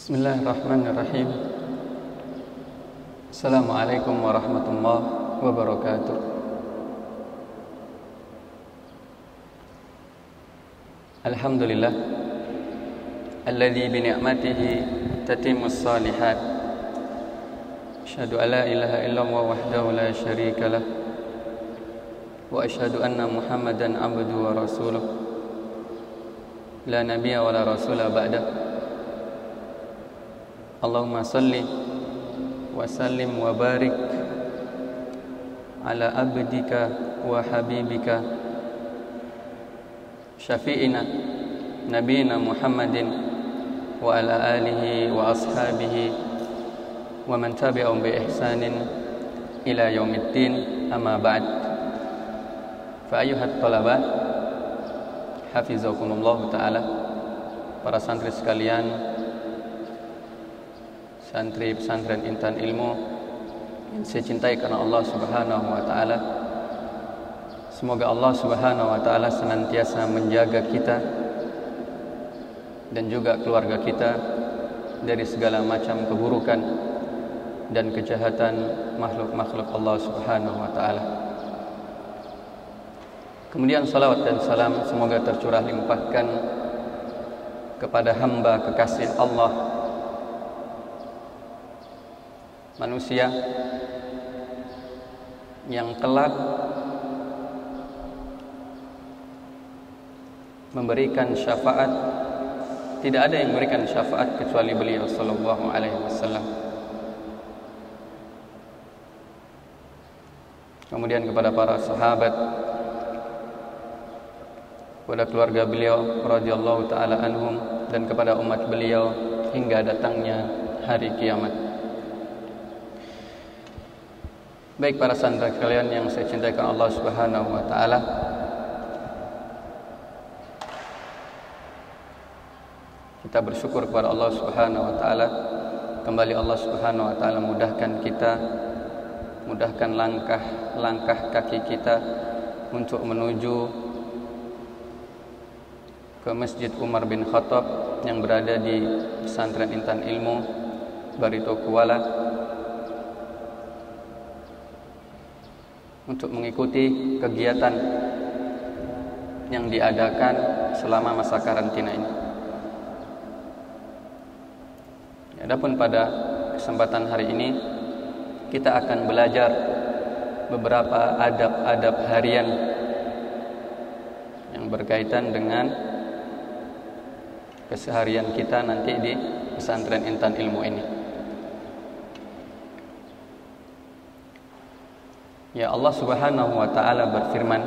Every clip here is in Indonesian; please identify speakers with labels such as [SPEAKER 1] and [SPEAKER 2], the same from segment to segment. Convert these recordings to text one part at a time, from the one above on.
[SPEAKER 1] Bismillahirrahmanirrahim. Assalamualaikum warahmatullahi wabarakatuh. Alhamdulillah alladzi bi ni'matihi tatimmus shalihat. Asyhadu an la ilaha illallah wahdahu la syarika lah wa asyhadu anna Muhammadan abduhu wa rasuluh. La nabiyya wa la rasula ba'da. Allahumma salli wa sallim wa barik ala abdika wa habibika syafi'ina nabiyina Muhammadin wa ala alihi wa ashabihi wa man tabi'ahum bi ihsanin ila yaumiddin, amma ba'd. Fa ayyuhat talaba hafizakumullah ta'ala, para santri sekalian, santri pesantren Intan Ilmu yang saya cintai karena Allah Subhanahu wa taala. Semoga Allah Subhanahu wa taala senantiasa menjaga kita dan juga keluarga kita dari segala macam keburukan dan kejahatan makhluk-makhluk Allah Subhanahu wa taala. Kemudian salawat dan salam semoga tercurah limpahkan kepada hamba kekasih Allah, manusia yang kelak memberikan syafaat. Tidak ada yang memberikan syafaat kecuali beliau sallallahu alaihi wasallam. Kemudian kepada para sahabat, kepada keluarga beliau radhiyallahu taala anhum, dan kepada umat beliau hingga datangnya hari kiamat. Baik para santri kalian yang saya cintai karena Allah Subhanahu wa taala, kita bersyukur kepada Allah Subhanahu wa taala. Kembali Allah Subhanahu wa taala mudahkan kita, mudahkan langkah kaki kita untuk menuju ke Masjid Umar bin Khattab yang berada di pesantren Intan Ilmu Barito Kuala, untuk mengikuti kegiatan yang diadakan selama masa karantina ini. Adapun pada kesempatan hari ini kita akan belajar beberapa adab-adab harian yang berkaitan dengan keseharian kita nanti di pesantren Intan Ilmu ini. Ya, Allah Subhanahu wa taala berfirman,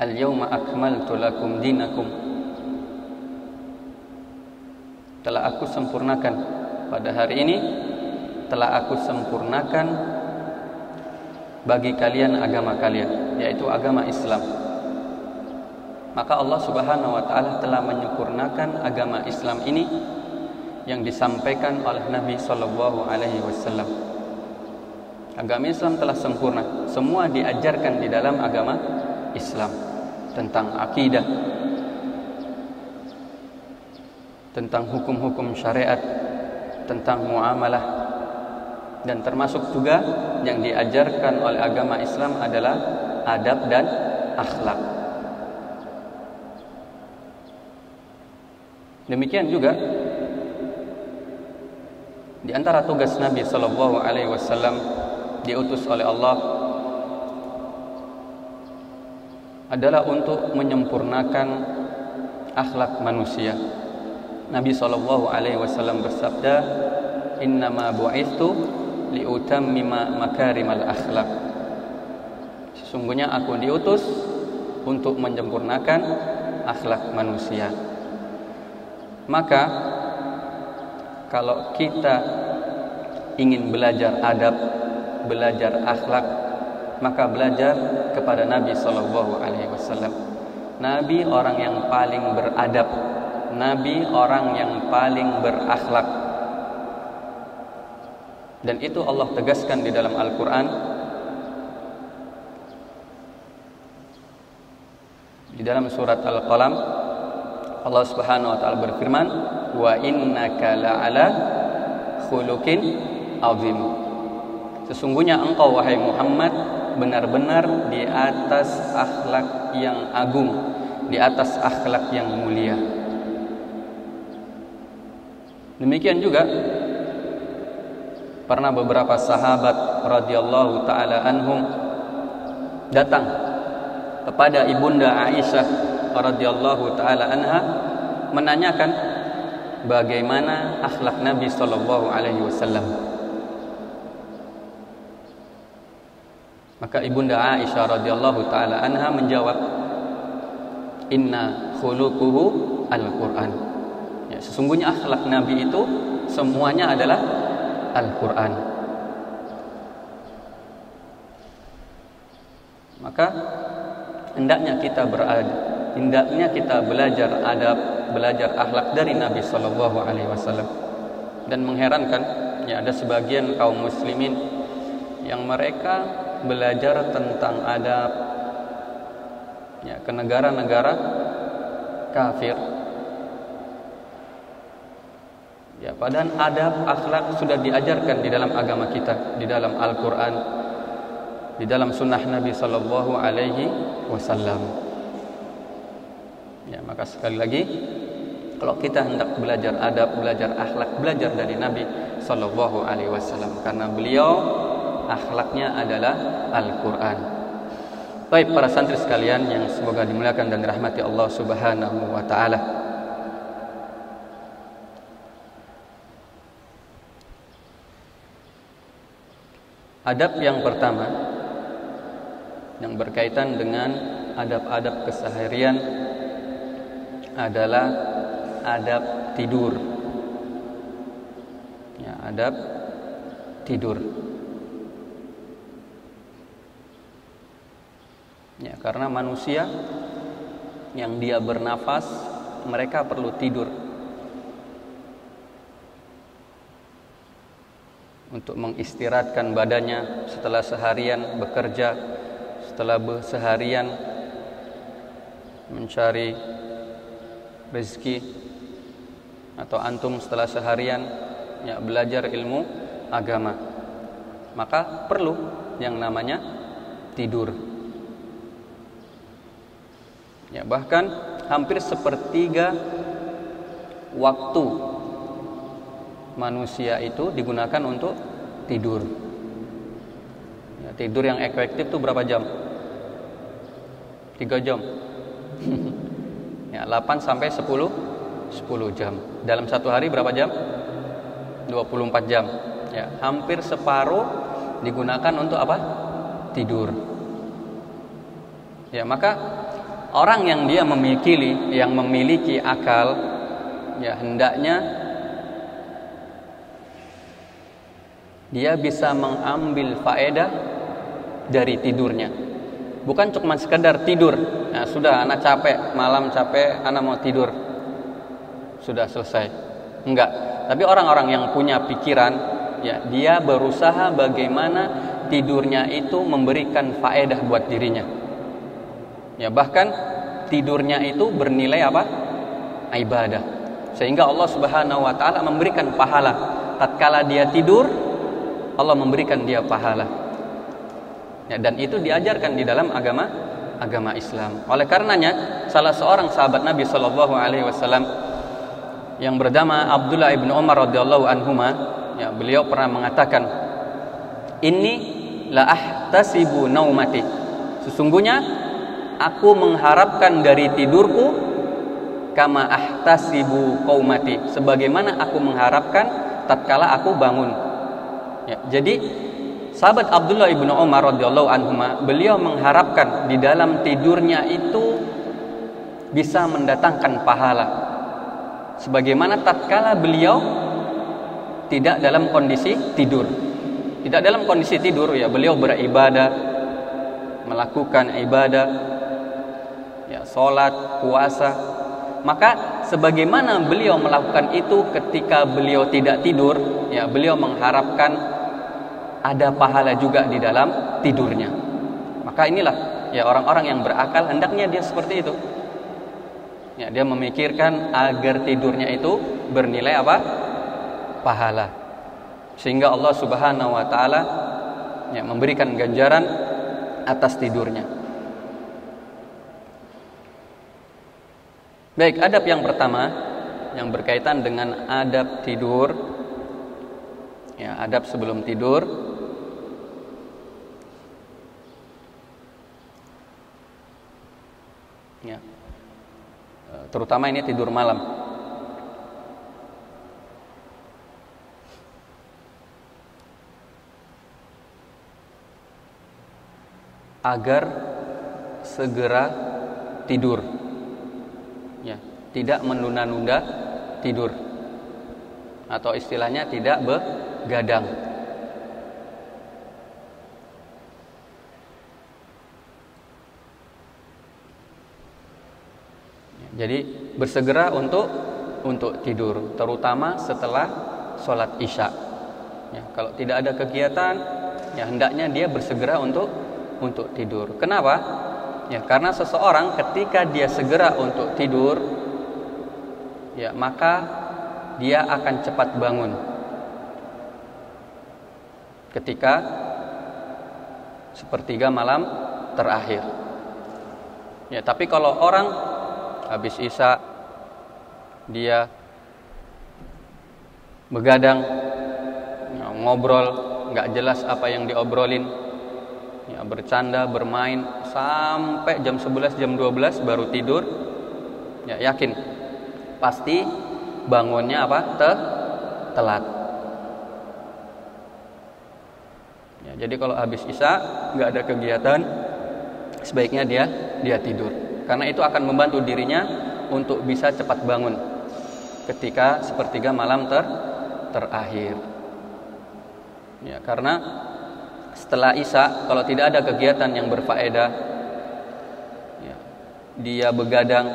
[SPEAKER 1] "Al-yauma akmaltu lakum dinakum." Telah aku sempurnakan, pada hari ini telah aku sempurnakan bagi kalian agama kalian, yaitu agama Islam. Maka Allah Subhanahu wa taala telah menyempurnakan agama Islam ini yang disampaikan oleh Nabi sallallahu alaihi wasallam. Agama Islam telah sempurna. Semua diajarkan di dalam agama Islam, tentang akidah, tentang hukum-hukum syariat, tentang muamalah, dan termasuk juga yang diajarkan oleh agama Islam adalah adab dan akhlak. Demikian juga di antara tugas Nabi sallallahu alaihi wasallam diutus oleh Allah adalah untuk menyempurnakan akhlak manusia. Nabi sallallahu alaihi wasallam bersabda, "Innama bu'itsu liutammima makarimal akhlak." Sesungguhnya aku diutus untuk menyempurnakan akhlak manusia. Maka kalau kita ingin belajar adab, belajar akhlak, maka belajar kepada Nabi sallallahu alaihi wasallam. Nabi orang yang paling beradab, Nabi orang yang paling berakhlak. Dan itu Allah tegaskan di dalam Al-Qur'an di dalam surat Al-Qalam, Allah Subhanahu wa taala berfirman, "Wa innaka la'ala khuluqin 'azim." Sesungguhnya engkau wahai Muhammad benar-benar di atas akhlak yang agung, di atas akhlak yang mulia. Demikian juga pernah beberapa sahabat radhiyallahu taala anhum datang kepada ibunda Aisyah radhiyallahu taala anha menanyakan bagaimana akhlak Nabi sallallahu alaihi wasallam. Maka ibunda Aisyah radhiyallahu taala anha menjawab, "Inna khuluquhu al-Qur'an." Ya, sesungguhnya akhlak Nabi itu semuanya adalah Al-Qur'an. Maka hendaknya kita belajar adab, belajar akhlak dari Nabi sallallahu alaihi wasallam. Dan mengherankan, ya ada sebagian kaum muslimin yang mereka belajar tentang adab ya ke negara-negara kafir. Ya, padahal adab akhlak sudah diajarkan di dalam agama kita, di dalam Al-Qur'an, di dalam sunnah Nabi sallallahu alaihi wasallam. Ya, maka sekali lagi kalau kita hendak belajar adab, belajar akhlak, belajar dari Nabi sallallahu alaihi wasallam karena beliau akhlaknya adalah Al-Qur'an. Baik para santri sekalian yang semoga dimuliakan dan dirahmati Allah Subhanahu wa taala. Adab yang pertama yang berkaitan dengan adab-adab keseharian adalah adab tidur. Ya, adab tidur. Ya, karena manusia yang dia bernafas, mereka perlu tidur untuk mengistirahatkan badannya setelah seharian bekerja, setelah seharian mencari rezeki, atau antum setelah seharian ya belajar ilmu agama, maka perlu yang namanya tidur. Ya, bahkan hampir sepertiga waktu manusia itu digunakan untuk tidur. Ya, tidur yang efektif itu berapa jam? 3 jam. Ya, 8 sampai 10 jam. Dalam satu hari berapa jam? 24 jam. Ya, hampir separuh digunakan untuk apa? Tidur. Ya, maka orang yang dia memiliki akal, ya hendaknya dia bisa mengambil faedah dari tidurnya. Bukan cuma sekedar tidur. Nah, sudah anak capek, malam capek, anak mau tidur. Sudah selesai. Enggak. Tapi orang-orang yang punya pikiran, ya dia berusaha bagaimana tidurnya itu memberikan faedah buat dirinya. Ya, bahkan tidurnya itu bernilai apa? Ibadah. Sehingga Allah Subhanahu wa taala memberikan pahala. Tatkala dia tidur, Allah memberikan dia pahala. Ya, dan itu diajarkan di dalam agama Islam. Oleh karenanya, salah seorang sahabat Nabi sallallahu alaihi wasallam yang bernama Abdullah ibn Umar radhiyallahu anhuma, ya beliau pernah mengatakan, "Inni la ahtasibu naumati." Sesungguhnya aku mengharapkan dari tidurku kama ahtasibu qaumati, sebagaimana aku mengharapkan tatkala aku bangun. Ya, jadi sahabat Abdullah ibn Umar radhiyallahu anhuma, beliau mengharapkan di dalam tidurnya itu bisa mendatangkan pahala, sebagaimana tatkala beliau tidak dalam kondisi tidur. Tidak dalam kondisi tidur, ya beliau beribadah, melakukan ibadah, ya salat, puasa. Maka sebagaimana beliau melakukan itu ketika beliau tidak tidur, ya beliau mengharapkan ada pahala juga di dalam tidurnya. Maka inilah ya orang-orang yang berakal hendaknya dia seperti itu. Ya, dia memikirkan agar tidurnya itu bernilai apa? Pahala. Sehingga Allah Subhanahu wa taala ya memberikan ganjaran atas tidurnya. Baik, adab yang pertama yang berkaitan dengan adab tidur. Ya, adab sebelum tidur. Ya. Terutama ini tidur malam. Agar segera tidur. Ya, tidak menunda-nunda tidur. Atau istilahnya tidak begadang. Jadi bersegera untuk tidur, terutama setelah sholat isya. Ya, kalau tidak ada kegiatan, ya hendaknya dia bersegera untuk tidur. Kenapa? Ya, karena seseorang ketika dia segera untuk tidur, ya maka dia akan cepat bangun. Ketika sepertiga malam terakhir. Ya, tapi kalau orang habis isya dia begadang, ya, ngobrol nggak jelas apa yang diobrolin, ya, bercanda, bermain sampai jam 11, jam 12 baru tidur, ya yakin pasti bangunnya apa? Telat. Ya, jadi kalau habis isya nggak ada kegiatan, sebaiknya dia tidur. Karena itu akan membantu dirinya untuk bisa cepat bangun ketika sepertiga malam terakhir. Ya, karena setelah isya kalau tidak ada kegiatan yang berfaedah, ya, dia begadang,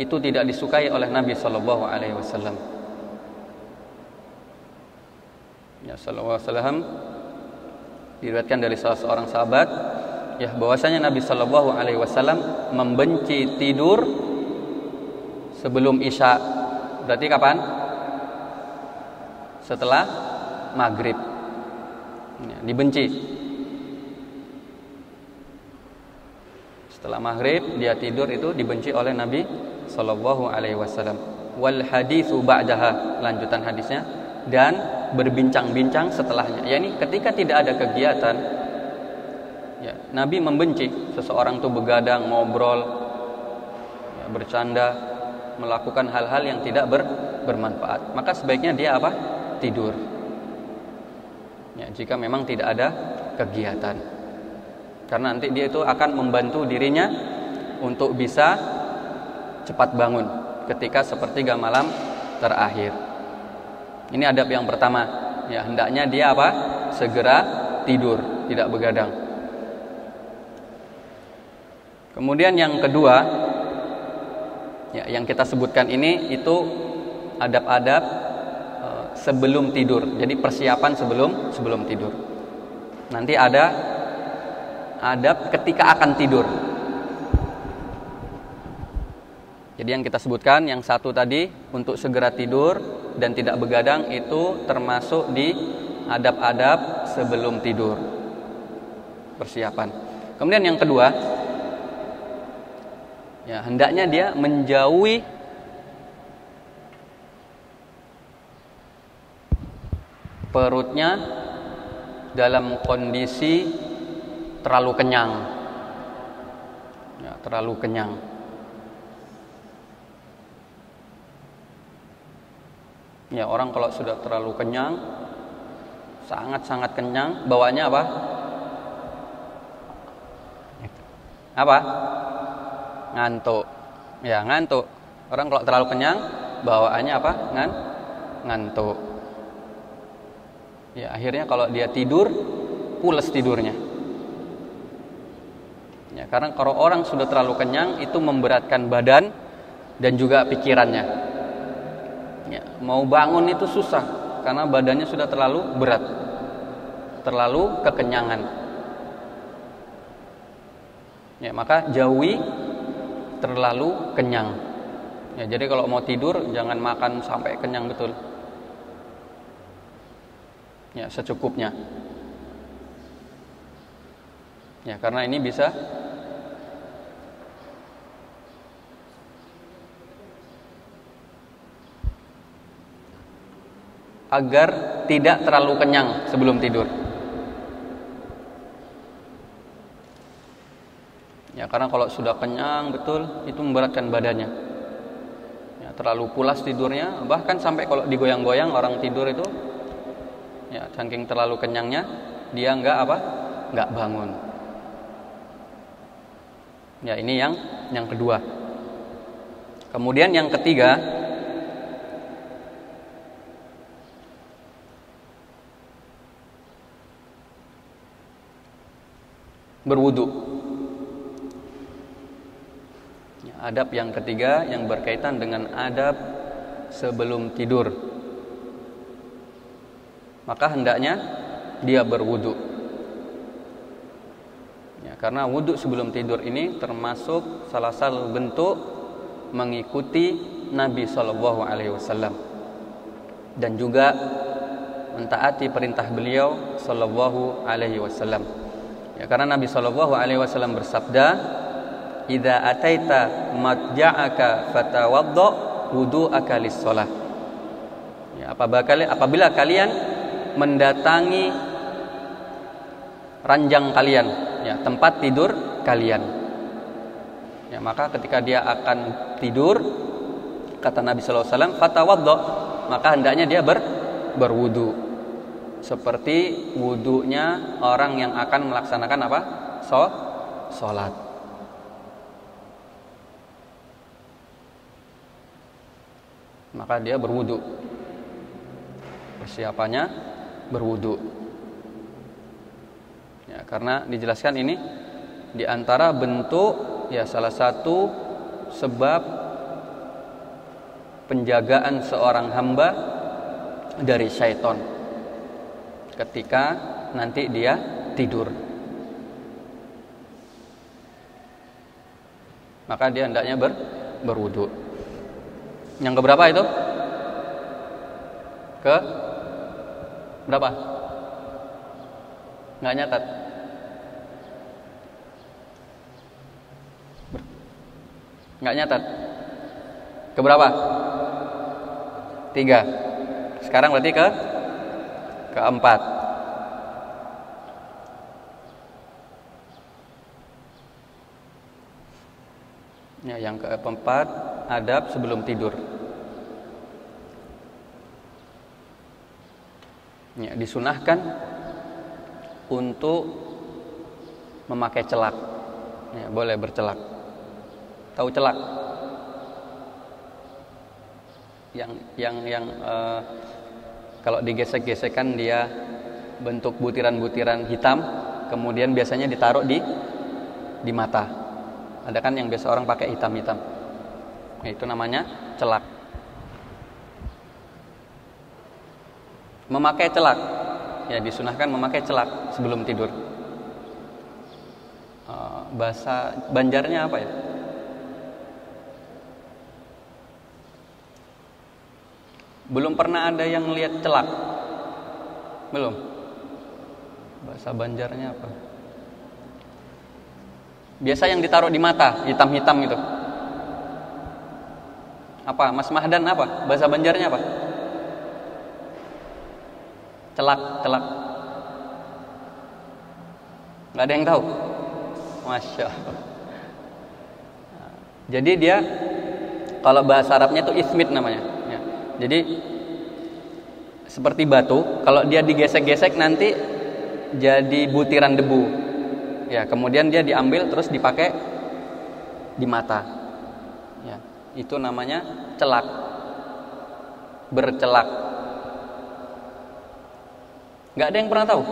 [SPEAKER 1] itu tidak disukai oleh Nabi Shallallahu Alaihi Wasallam. Ya, Shallallahu Alaihi Wasallam diriwayatkan dari salah seorang sahabat, ya bahwasanya Nabi Shallallahu Alaihi Wasallam membenci tidur sebelum isya. Berarti kapan? Setelah maghrib. Ya, dibenci. Setelah maghrib dia tidur itu dibenci oleh Nabi Shallallahu Alaihi Wasallam. Wal haditsu ba'daha, lanjutan hadisnya, dan berbincang-bincang setelahnya. Yani ketika tidak ada kegiatan, ya, Nabi membenci seseorang itu begadang, ngobrol, ya, bercanda, melakukan hal-hal yang tidak bermanfaat. Maka sebaiknya dia apa? Tidur. Ya, jika memang tidak ada kegiatan. Karena nanti dia itu akan membantu dirinya untuk bisa cepat bangun ketika sepertiga malam terakhir. Ini adab yang pertama. Ya, hendaknya dia apa? Segera tidur, tidak begadang. Kemudian yang kedua, ya, yang kita sebutkan ini itu adab-adab sebelum tidur. Jadi persiapan sebelum tidur. Nanti ada adab ketika akan tidur. Jadi yang kita sebutkan yang satu tadi untuk segera tidur dan tidak begadang itu termasuk di adab-adab sebelum tidur. Persiapan. Kemudian yang kedua, ya, hendaknya dia menjauhi perutnya dalam kondisi terlalu kenyang. Ya, terlalu kenyang. Ya, orang kalau sudah terlalu kenyang, sangat-sangat kenyang, bawaannya apa? Apa? Ngantuk. Ya, ngantuk. Orang kalau terlalu kenyang, bawaannya apa? Ngantuk. Ya, akhirnya kalau dia tidur, pules tidurnya. Ya, karena kalau orang sudah terlalu kenyang, itu memberatkan badan dan juga pikirannya. Ya, mau bangun itu susah karena badannya sudah terlalu berat, terlalu kekenyangan. Ya, maka jauhi terlalu kenyang. Ya, jadi kalau mau tidur jangan makan sampai kenyang betul. Ya, secukupnya. Ya, karena ini bisa agar tidak terlalu kenyang sebelum tidur. Ya, karena kalau sudah kenyang betul itu memberatkan badannya. Ya, terlalu pulas tidurnya, bahkan sampai kalau digoyang-goyang orang tidur itu, ya saking terlalu kenyangnya dia nggak bangun. Ya, ini yang kedua. Kemudian yang ketiga, berwudu. Ya, adab yang ketiga yang berkaitan dengan adab sebelum tidur. Maka hendaknya dia berwudu. Ya, karena wudu sebelum tidur ini termasuk salah satu bentuk mengikuti Nabi SAW dan juga mentaati perintah beliau SAW. Ya, karena Nabi SAW bersabda, "Idza ataita madja'aka fatawaddo wudu'aka lis-shalah." Ya, apabila kalian mendatangi ranjang kalian, ya, tempat tidur kalian, ya, maka ketika dia akan tidur, kata Nabi SAW, fatawaddo, maka hendaknya dia berwudu seperti wudunya orang yang akan melaksanakan apa? Sholat. Maka dia berwudu, persiapannya berwudu. Ya, karena dijelaskan ini di antara bentuk, ya, salah satu sebab penjagaan seorang hamba dari syaitan ketika nanti dia tidur. Maka dia hendaknya berwudu. Yang keberapa itu? Ke berapa? Nggak nyatat. Nggak nyatat. Keberapa? 3. Sekarang berarti keempat. Ya, yang keempat, adab sebelum tidur. Ya, disunahkan untuk memakai celak. Ya, boleh bercelak. Tahu celak? Yang kalau digesek-gesekkan dia bentuk butiran-butiran hitam, kemudian biasanya ditaruh di mata. Ada kan yang biasa orang pakai hitam-hitam. Nah, itu namanya celak. Memakai celak, ya disunahkan memakai celak sebelum tidur. Bahasa Banjarnya apa ya? Belum pernah ada yang lihat celak? Belum? Bahasa Banjarnya apa? Biasa yang ditaruh di mata, hitam-hitam itu. Apa? Mas Mahdan apa? Bahasa Banjarnya apa? Celak. Nggak ada yang tahu? Masya Allah. Jadi dia, kalau bahasa Arabnya itu ismit namanya. Ya. Jadi seperti batu, kalau dia digesek-gesek nanti jadi butiran debu. Ya, kemudian dia diambil terus dipakai di mata. Ya, itu namanya celak. Bercelak. Nggak ada yang pernah tahu?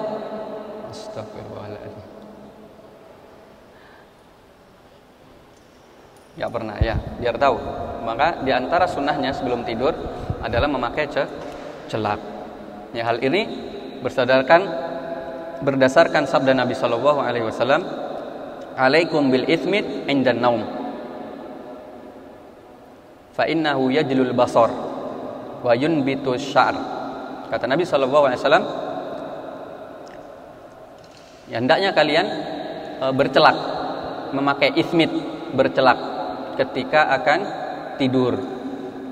[SPEAKER 1] Astagfirullahaladzim. Nggak pernah, ya, biar tahu. Maka di antara sunnahnya sebelum tidur adalah memakai celak. Ya, hal ini berdasarkan sabda Nabi SAW, "Alaikum bil itsmit indan naum." fa innahu yajlul basar wa yunbitu sya'r. Kata Nabi sallallahu alaihi wasallam, ya, hendaknya kalian bercelak, memakai ismit, bercelak ketika akan tidur.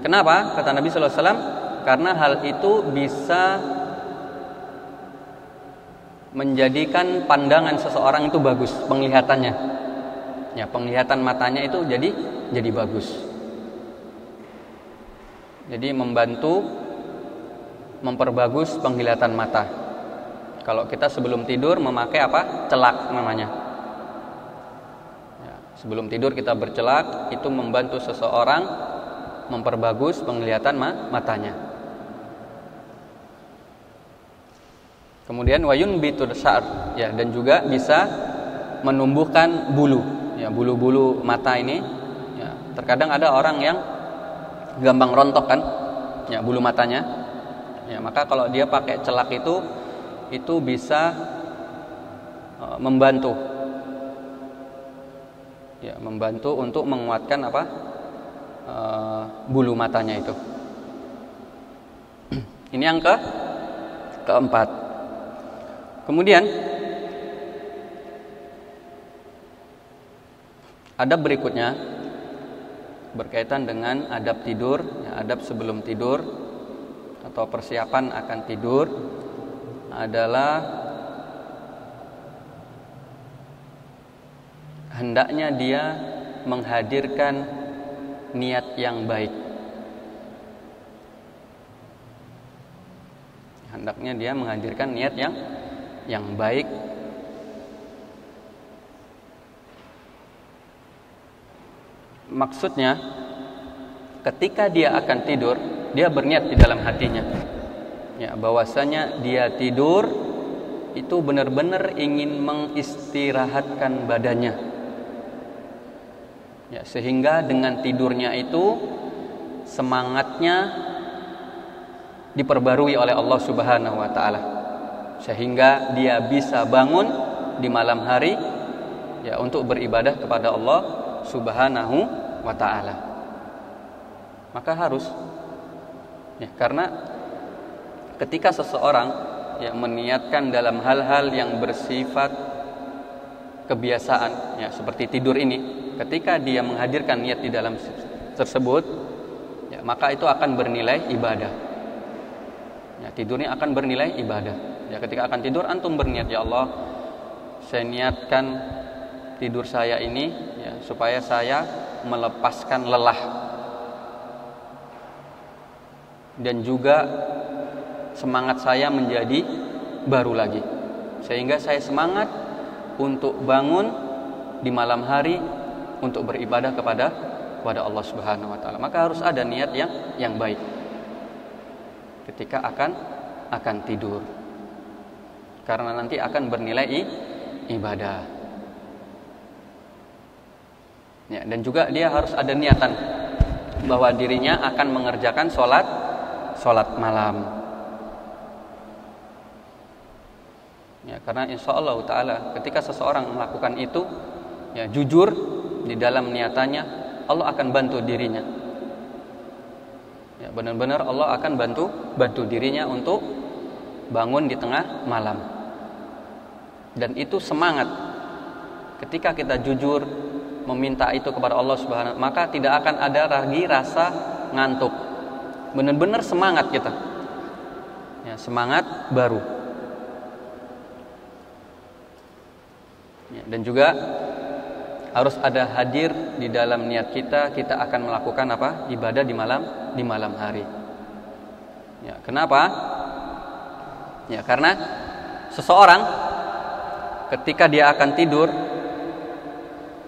[SPEAKER 1] Kenapa? Kata Nabi sallallahu alaihi wasallam, karena hal itu bisa menjadikan pandangan seseorang itu bagus, penglihatannya. Ya, penglihatan matanya itu jadi bagus. Jadi membantu memperbagus penglihatan mata. Kalau kita sebelum tidur memakai apa? Celak namanya. Ya, sebelum tidur kita bercelak, itu membantu seseorang memperbagus penglihatan matanya. Kemudian wayun bitur syar, ya, dan juga bisa menumbuhkan bulu, ya, bulu-bulu mata ini. Ya, terkadang ada orang yang gampang rontok kan, ya, bulu matanya. Ya, maka kalau dia pakai celak itu bisa membantu, ya, membantu untuk menguatkan apa? Bulu matanya itu. Ini yang keempat. Kemudian adab berikutnya berkaitan dengan adab tidur, ya, adab sebelum tidur atau persiapan akan tidur adalah hendaknya dia menghadirkan niat yang baik. Hendaknya dia menghadirkan niat yang baik. Maksudnya ketika dia akan tidur, dia berniat di dalam hatinya, ya, bahwasanya dia tidur itu benar-benar ingin mengistirahatkan badannya, ya, sehingga dengan tidurnya itu semangatnya diperbarui oleh Allah Subhanahu wa taala, sehingga dia bisa bangun di malam hari, ya, untuk beribadah kepada Allah Subhanahu wa taala. Maka harus, ya, karena ketika seseorang, ya, meniatkan dalam hal-hal yang bersifat kebiasaan, ya, seperti tidur ini, ketika dia menghadirkan niat di dalam tersebut, ya, maka itu akan bernilai ibadah. Ya, tidurnya akan bernilai ibadah. Ya, ketika akan tidur antum berniat, ya Allah, saya niatkan tidur saya ini, ya, supaya saya melepaskan lelah dan juga semangat saya menjadi baru lagi, sehingga saya semangat untuk bangun di malam hari untuk beribadah kepada Allah Subhanahu wa taala. Maka harus ada niat yang baik ketika akan tidur, karena nanti akan bernilai ibadah. Ya, dan juga dia harus ada niatan bahwa dirinya akan mengerjakan sholat malam. Ya, karena insya Allah Ta'ala ketika seseorang melakukan itu, ya, jujur di dalam niatannya, Allah akan bantu dirinya. Ya, benar-benar Allah akan bantu dirinya untuk bangun di tengah malam. Dan itu semangat. Ketika kita jujur meminta itu kepada Allah Subhanahu, maka tidak akan ada lagi rasa ngantuk. Benar-benar semangat kita. Ya, semangat baru. Ya, dan juga harus ada hadir di dalam niat kita akan melakukan apa? Ibadah di malam hari. Ya, kenapa? Ya, karena seseorang ketika dia akan tidur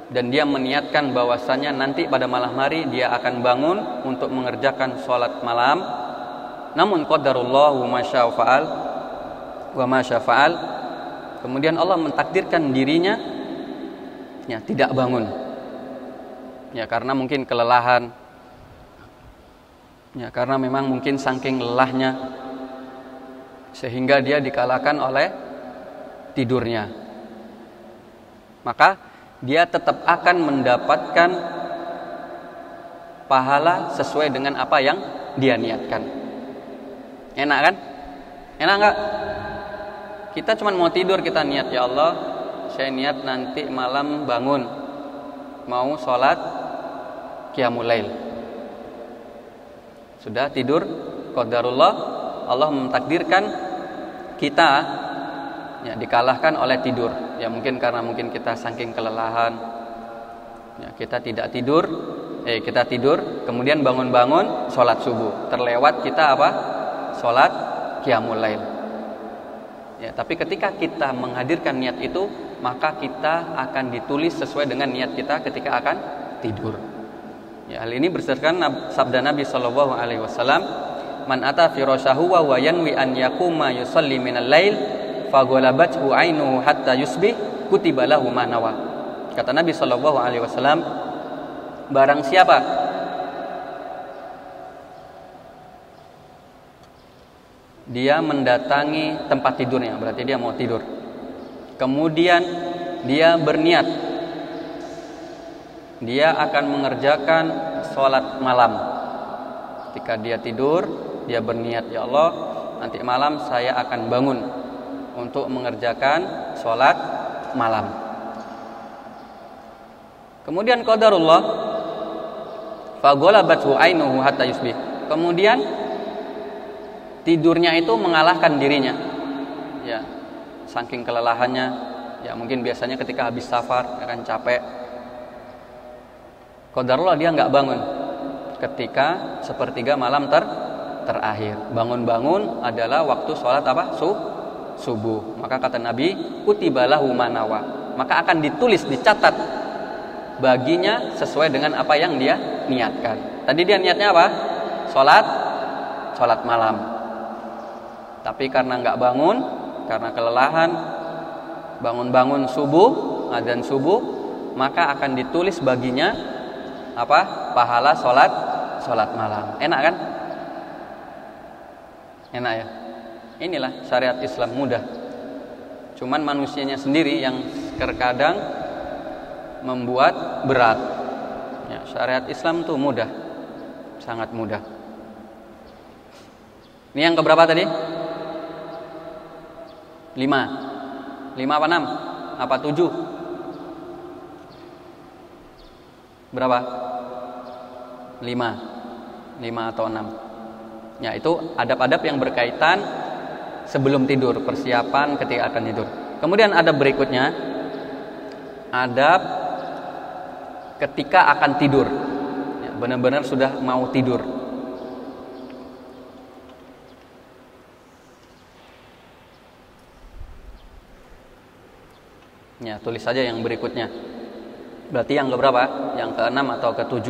[SPEAKER 1] dan dia meniatkan bahwasanya nanti pada malam hari dia akan bangun untuk mengerjakan sholat malam, namun qadarullahu masya fa'al wa masya fa'al, kemudian Allah mentakdirkan dirinya, ya, tidak bangun, ya, karena mungkin kelelahan, ya, karena memang mungkin saking lelahnya sehingga dia dikalahkan oleh tidurnya, maka dia tetap akan mendapatkan pahala sesuai dengan apa yang dia niatkan. Enak kan? Enak enggak? Kita cuma mau tidur, kita niat, ya Allah, saya niat nanti malam bangun mau sholat qiyamul lail. Sudah tidur, qadarullah, Allah mentakdirkan kita ya dikalahkan oleh tidur. Ya mungkin karena kita saking kelelahan, ya kita tidur, kemudian bangun-bangun sholat subuh, terlewat kita apa? Sholat qiyamul lail. Ya, tapi ketika kita menghadirkan niat itu, maka kita akan ditulis sesuai dengan niat kita ketika akan tidur. Ya, hal ini berdasarkan sabda Nabi sallallahu alaihi wasallam, "Man ata firasyahu wa huwa yanwi an yaquma yusalli minal lail, faghalabathu 'ainuhu hatta yusbih, kutiba lahu ma nawa." Kata Nabi sallallahu alaihi wasallam, barang siapa dia mendatangi tempat tidurnya, berarti dia mau tidur, kemudian dia berniat dia akan mengerjakan sholat malam. Ketika dia tidur, dia berniat, ya Allah, nanti malam saya akan bangun untuk mengerjakan sholat malam. Kemudian qadarullah, faghalabathu 'ainuhu hatta yusbih, kemudian tidurnya itu mengalahkan dirinya, ya, saking kelelahannya, ya mungkin biasanya ketika habis safar akan capek. Qadarullah dia nggak bangun ketika sepertiga malam terakhir. Bangun-bangun adalah waktu sholat apa? Subuh. Maka kata Nabi, kutibalahu manawa, maka akan ditulis, dicatat baginya sesuai dengan apa yang dia niatkan. Tadi dia niatnya apa? Sholat malam. Tapi karena nggak bangun, karena kelelahan, bangun-bangun subuh, adzan subuh, maka akan ditulis baginya apa? Pahala sholat malam. Enak kan? Enak ya? Inilah syariat Islam mudah. Cuman manusianya sendiri yang terkadang membuat berat. Ya, syariat Islam tuh mudah, sangat mudah. Ini yang keberapa tadi? 5 apa 6? Apa 7? Berapa? 5 atau 6. Ya, itu adab-adab yang berkaitan sebelum tidur, persiapan ketika akan tidur. Kemudian adab berikutnya, adab ketika akan tidur, ya, benar-benar sudah mau tidur. Ya, tulis saja yang berikutnya. Berarti yang keberapa? Yang ke-6 atau ke-7?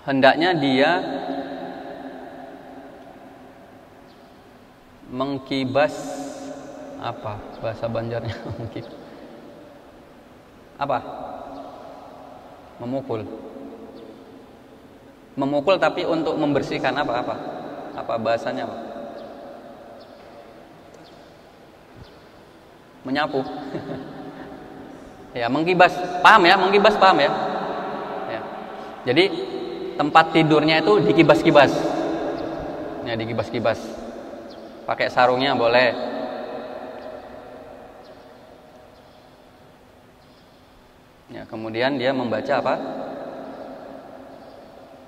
[SPEAKER 1] Hendaknya dia mengkibas, apa bahasa Banjarnya? Apa? Memukul tapi untuk membersihkan apa bahasanya apa? Menyapu. Ya, mengkibas, paham ya? Mengkibas paham ya? Ya. Jadi tempat tidurnya itu dikibas-kibas. Ya, dikibas-kibas. Pakai sarungnya boleh. Ya, kemudian dia membaca apa?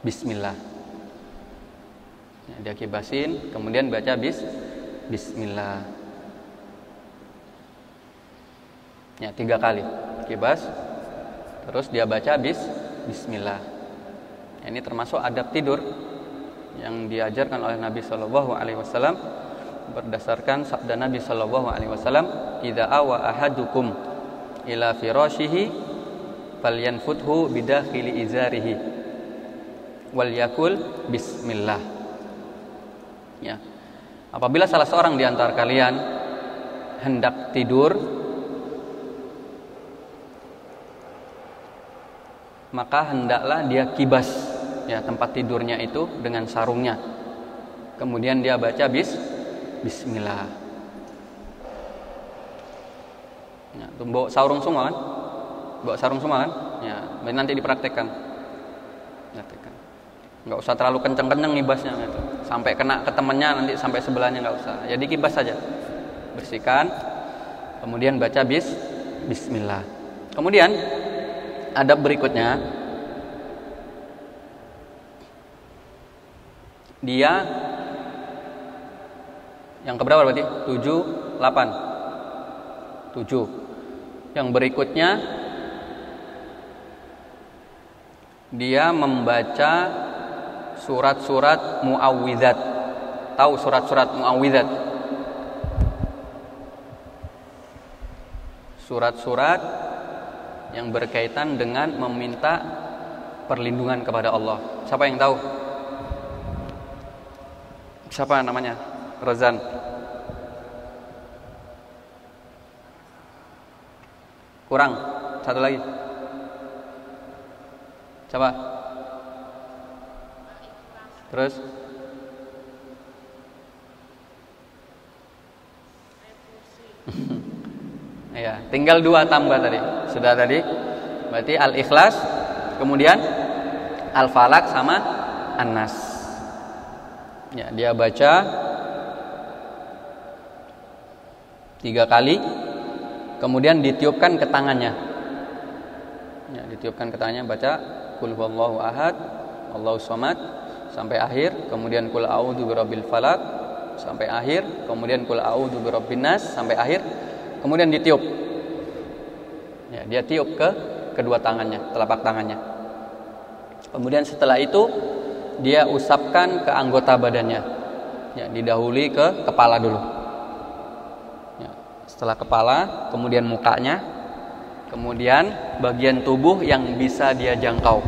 [SPEAKER 1] Bismillah. Ya, dia kibasin, kemudian baca Bismillah. Ya, 3 kali kibas, terus dia baca Bismillah. Ya, ini termasuk adab tidur yang diajarkan oleh Nabi Shallallahu Alaihi Wasallam berdasarkan sabda Nabi Shallallahu Alaihi Wasallam, "Idza awa ahadukum ila firashihi falyanfuthu bidakhili izarihi wal yakul bismillah." Ya. Apabila salah seorang di antara kalian hendak tidur, maka hendaklah dia kibas, ya, tempat tidurnya itu dengan sarungnya. Kemudian dia baca bismillah. Ya, tuh bawa sarung semua kan? Bawa sarung semua kan? Ya, nanti dipraktekkan. Nggak usah terlalu kenceng-kenceng ngibasnya gitu. Sampai kena ke temennya, nanti sampai sebelahnya nggak usah. Jadi kibas saja. Bersihkan. Kemudian baca bismillah. Kemudian adab berikutnya, dia yang keberapa berarti? 7, 8. 7. Yang berikutnya dia membaca surat-surat muawwidzat. Tahu surat-surat muawwidzat? Surat-surat yang berkaitan dengan meminta perlindungan kepada Allah. Siapa yang tahu? Siapa namanya? Rozan. Kurang. Satu lagi. Siapa? Terus? Ya, tinggal 2 tambah tadi. Sudah tadi. Berarti Al-Ikhlas, kemudian Al-Falaq sama An-Nas. Ya, dia baca 3 kali, kemudian ditiupkan ke tangannya. Ya, ditiupkan ke tangannya, baca Qul huwallahu ahad, Allahus samad sampai akhir, kemudian Qul a'udzu birabbil falaq sampai akhir, kemudian Qul a'udzu birabbin nas sampai akhir, kemudian ditiup. Ya, dia tiup ke kedua tangannya, telapak tangannya. Kemudian setelah itu dia usapkan ke anggota badannya. Ya, didahului ke kepala dulu. Ya, setelah kepala, kemudian mukanya, kemudian bagian tubuh yang bisa dia jangkau.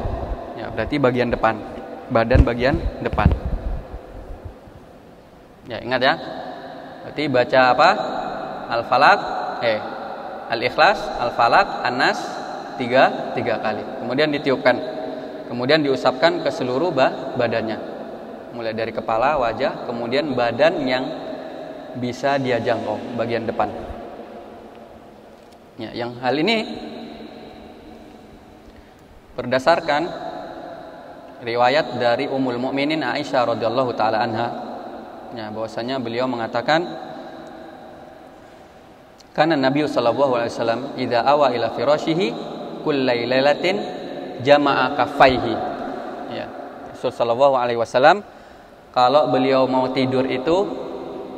[SPEAKER 1] Ya, berarti bagian depan, badan bagian depan. Ya, ingat ya. Berarti baca apa? Al-Falaq, Al-Ikhlas, Al-Falaq, An-Nas 3 kali. Kemudian ditiupkan. Kemudian diusapkan ke seluruh badannya. Mulai dari kepala, wajah, kemudian badan yang bisa dia jangkau, bagian depan. Ya, yang hal ini berdasarkan riwayat dari Ummul Mukminin Aisyah radhiyallahu taala anha. Ya, bahwasanya beliau mengatakan, kana Nabi sallallahu alaihi wasallam idza awa ila firashihi kullailatin jama'a kaffaihi. Ya, Rasul sallallahu alaihi wasallam kalau beliau mau tidur itu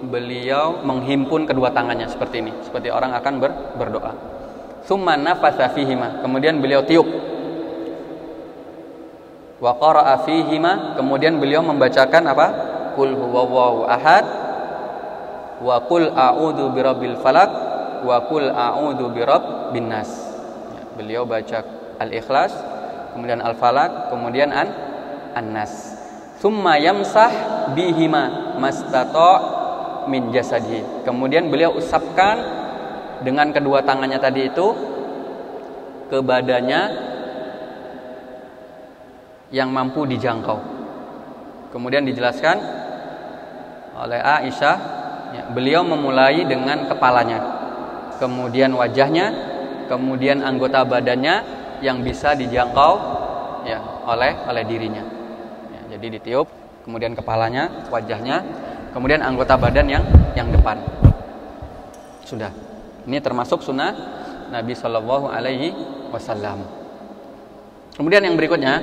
[SPEAKER 1] beliau menghimpun kedua tangannya seperti ini, seperti orang akan berdoa. Tsumma nafatsa fihima, kemudian beliau tiup. Wa qara'a fihima, kemudian beliau membacakan apa? Qul huwallahu ahad wa qul a'udzu birabbil falaq wa qul a'udzu birabbin nas. Ya, beliau baca Al-Ikhlas, kemudian Al-Falaq, kemudian An-Nas. Tsumma yamsah bihima mastata' min jasadihi. Kemudian beliau usapkan dengan kedua tangannya tadi itu ke badannya yang mampu dijangkau. Kemudian dijelaskan oleh Aisyah, ya, beliau memulai dengan kepalanya, kemudian wajahnya, kemudian anggota badannya yang bisa dijangkau ya oleh dirinya. Ya, jadi ditiup, kemudian kepalanya, wajahnya, kemudian anggota badan yang depan. Sudah. Ini termasuk sunnah Nabi Shallallahu Alaihi Wasallam. Kemudian yang berikutnya,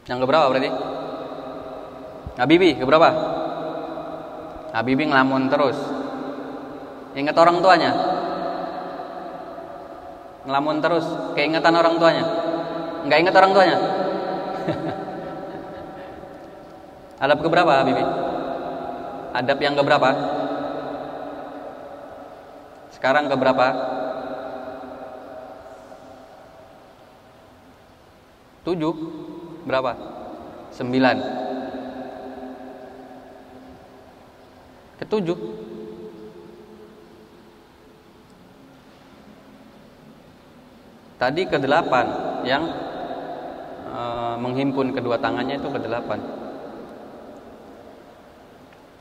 [SPEAKER 1] yang keberapa berarti? Habibie keberapa? Habibie ngelamun terus. Ingat orang tuanya? Ngelamun terus, keingetan orang tuanya? Enggak ingat orang tuanya? Adab keberapa Habibie? Adab yang keberapa? Sekarang keberapa? 7? Berapa? 9. Ke-7. Tadi ke-8 yang menghimpun kedua tangannya itu ke-8.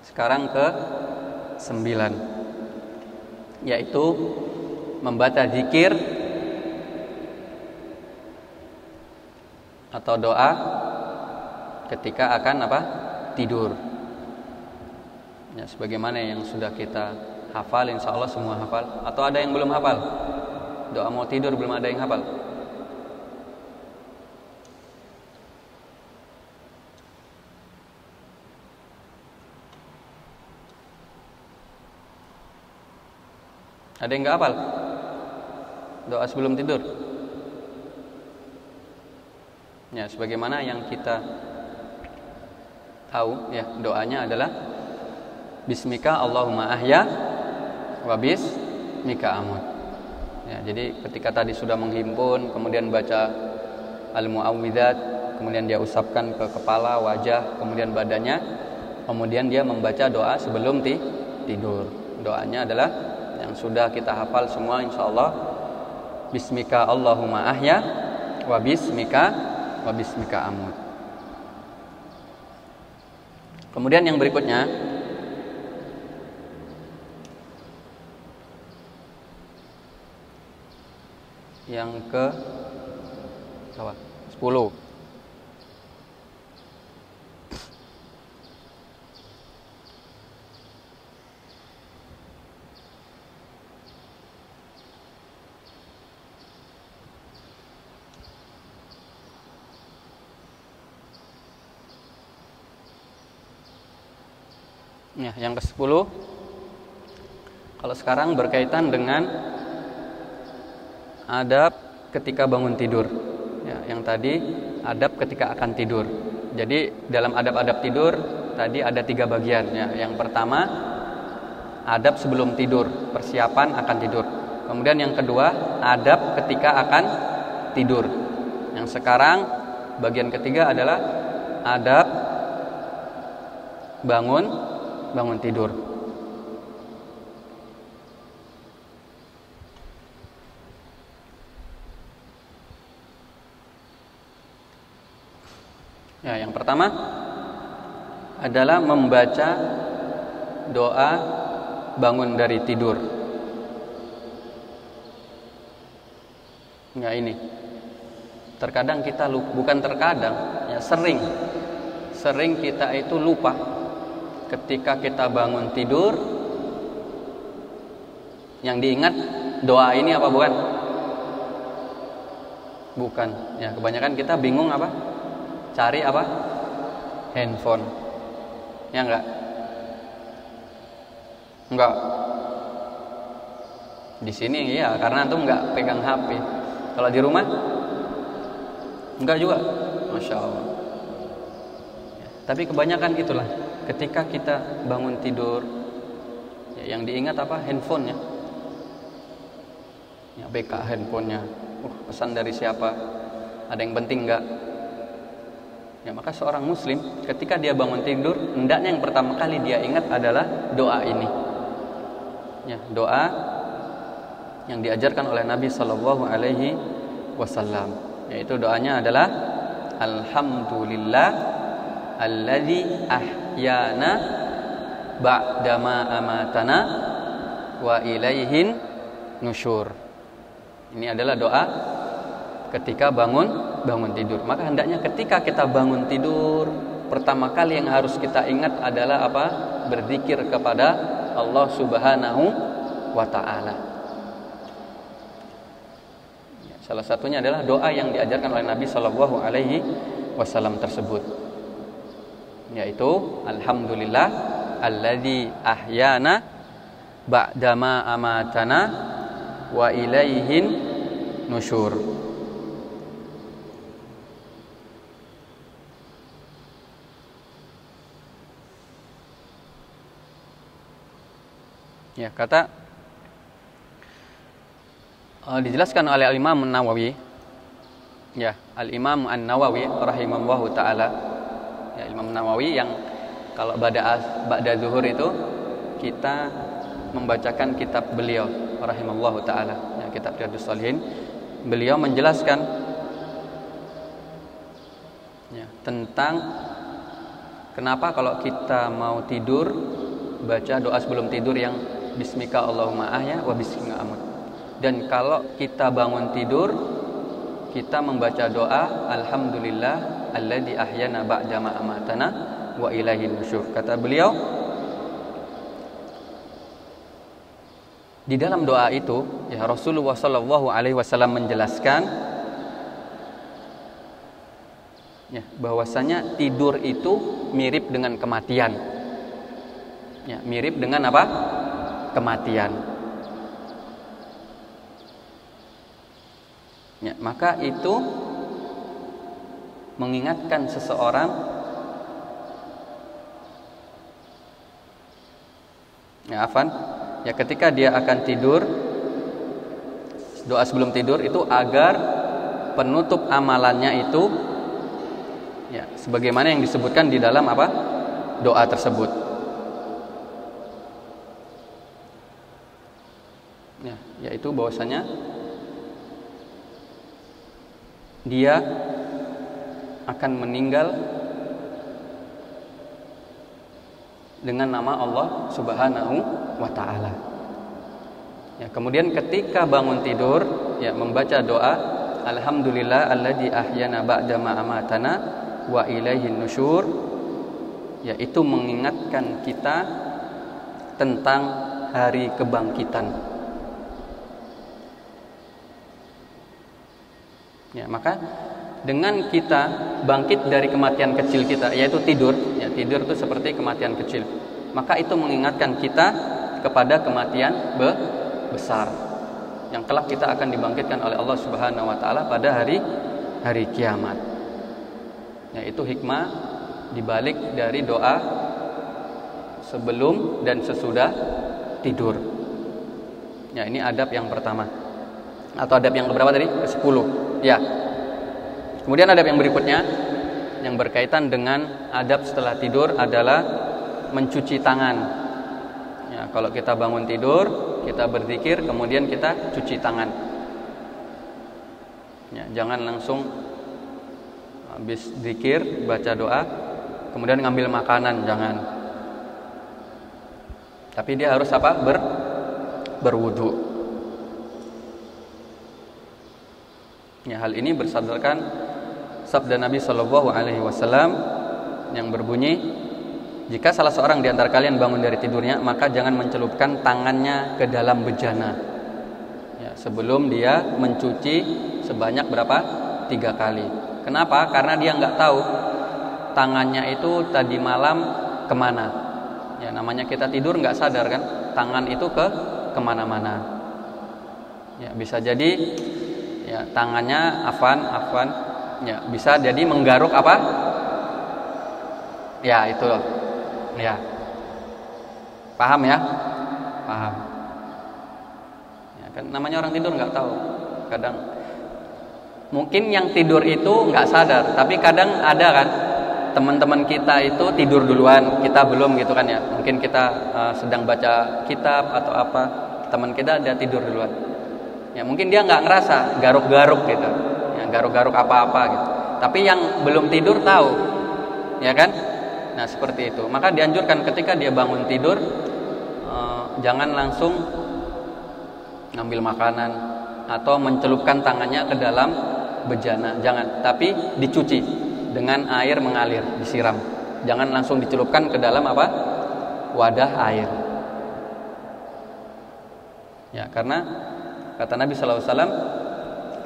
[SPEAKER 1] Sekarang ke-9, yaitu membaca zikir atau doa ketika akan tidur. Ya, sebagaimana yang sudah kita hafal, insya Allah semua hafal. Atau ada yang belum hafal? Doa mau tidur belum ada yang hafal? Ada yang nggak hafal? Doa sebelum tidur? Ya, sebagaimana yang kita tahu, ya, doanya adalah Bismika Allahumma ahya wa bismika amut. Ya, jadi ketika tadi sudah menghimpun, kemudian baca al-mu'awwidzat, kemudian dia usapkan ke kepala, wajah, kemudian badannya, kemudian dia membaca doa sebelum tidur. Doanya adalah yang sudah kita hafal semua insyaallah, Bismika Allahumma ahya wa bismika amut. Kemudian yang berikutnya, yang ke 10. Ya, yang ke-10. Kalau sekarang berkaitan dengan adab ketika bangun tidur. Ya, yang tadi adab ketika akan tidur. Jadi dalam adab-adab tidur tadi ada 3 bagian. Ya. Yang pertama adab sebelum tidur, persiapan akan tidur. Kemudian yang kedua adab ketika akan tidur. Yang sekarang bagian ketiga adalah adab bangun tidur. Ya, yang pertama adalah membaca doa bangun dari tidur. Ya, ini terkadang kita lupa, bukan terkadang, ya sering kita itu lupa. Ketika kita bangun tidur, yang diingat doa ini apa bukan? Bukan. Ya, kebanyakan kita bingung apa? Cari apa? Handphone. Ya enggak? Enggak. Di sini ya, karena antum enggak pegang HP. Kalau di rumah? Enggak juga. Masya Allah. Ya, tapi kebanyakan itulah. Ketika kita bangun tidur, ya, yang diingat apa? Handphonenya. Ya, BK handphonenya. Pesan dari siapa? Ada yang penting enggak? Ya, maka seorang muslim ketika dia bangun tidur, hendaknya yang pertama kali dia ingat adalah doa ini. Ya, doa yang diajarkan oleh Nabi sallallahu alaihi wasallam, yaitu doanya adalah alhamdulillah alladzi ahyana ba'dama amatana wa ilaihin nusyur. Ini adalah doa ketika bangun tidur. Maka hendaknya ketika kita bangun tidur, pertama kali yang harus kita ingat adalah apa? Berzikir kepada Allah Subhanahu wa taala. Ya, salah satunya adalah doa yang diajarkan oleh Nabi sallallahu alaihi wasallam tersebut, yaitu alhamdulillah alladzi ahyana ba'dama amatana wa ilaihin nusyur. Ya, kata dijelaskan oleh Al-Imam An-Nawawi. Ya, Al-Imam An-Nawawi rahimahullahu taala. Ya, Imam Nawawi yang kalau ba'da zuhur itu kita membacakan kitab beliau rahimahullahu taala, ya, kitab Riyadhus Shalihin. beliau menjelaskan ya, tentang kenapa kalau kita mau tidur baca doa sebelum tidur yang bismika Allahumma ahya wa bismika amut. Dan kalau kita bangun tidur, kita membaca doa alhamdulillah alladzi ahyana ba'da ma amatana wa ilaihin nusyur. Kata beliau, di dalam doa itu ya Rasulullah sallallahu alaihi wasallam menjelaskan ya bahwasanya tidur itu mirip dengan kematian. Ya, mirip dengan apa? Kematian. Ya, maka itu mengingatkan seseorang ya ya ketika dia akan tidur, doa sebelum tidur itu agar penutup amalannya itu ya sebagaimana yang disebutkan di dalam apa? Doa tersebut. Ya, yaitu bahwasanya dia akan meninggal dengan nama Allah Subhanahu wa taala. Ya, kemudian ketika bangun tidur ya membaca doa alhamdulillah alladzi ahyana ba'da ma amatana wa ilaihin nusyur, yaitu mengingatkan kita tentang hari kebangkitan. Ya, maka dengan kita bangkit dari kematian kecil kita, yaitu tidur, ya tidur itu seperti kematian kecil, maka itu mengingatkan kita kepada kematian besar yang kelak kita akan dibangkitkan oleh Allah Subhanahu wa taala pada hari kiamat. Ya, itu hikmah dibalik dari doa sebelum dan sesudah tidur. Ya, ini adab yang pertama. Atau adab yang keberapa tadi? Ke-10. Ya. Kemudian adab yang berikutnya yang berkaitan dengan adab setelah tidur adalah mencuci tangan. Ya, kalau kita bangun tidur, kita berzikir, kemudian kita cuci tangan. Ya, jangan langsung habis zikir, baca doa, kemudian ngambil makanan, jangan. Tapi dia harus apa? Berwudu. Ya, hal ini berdasarkan sabda Nabi Shallallahu Alaihi Wasallam yang berbunyi, jika salah seorang di antara kalian bangun dari tidurnya, maka jangan mencelupkan tangannya ke dalam bejana. Ya, sebelum dia mencuci sebanyak berapa? 3 kali. Kenapa? Karena dia nggak tahu tangannya itu tadi malam kemana. Ya, namanya kita tidur nggak sadar kan, tangan itu kemana-mana. Ya, bisa jadi ya tangannya afwan ya bisa jadi menggaruk apa ya itu loh ya paham ya kan namanya orang tidur nggak tahu, kadang mungkin yang tidur itu nggak sadar, tapi kadang ada kan teman-teman kita itu tidur duluan, kita belum gitu kan ya, mungkin kita sedang baca kitab atau apa, teman kita ada tidur duluan. Ya mungkin dia nggak ngerasa garuk-garuk gitu, ya, garuk-garuk apa-apa gitu. Tapi yang belum tidur tahu, ya kan? Nah seperti itu. Maka dianjurkan ketika dia bangun tidur, jangan langsung ngambil makanan atau mencelupkan tangannya ke dalam bejana, jangan. Tapi dicuci dengan air mengalir, disiram. Jangan langsung dicelupkan ke dalam apa? Wadah air. Ya karena kata Nabi SAW,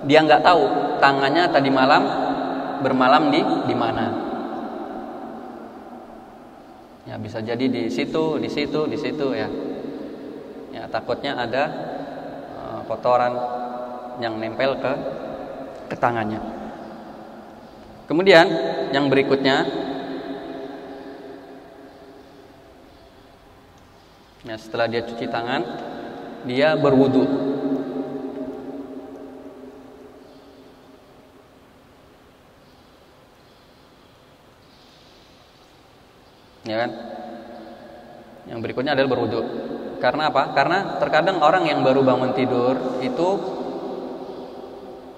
[SPEAKER 1] dia nggak tahu tangannya tadi malam bermalam di mana. Ya bisa jadi di situ ya. Ya takutnya ada kotoran yang nempel ke tangannya. Kemudian yang berikutnya, ya setelah dia cuci tangan, dia berwudu. Ya kan? Yang berikutnya adalah berwudu. Karena apa? Karena terkadang orang yang baru bangun tidur itu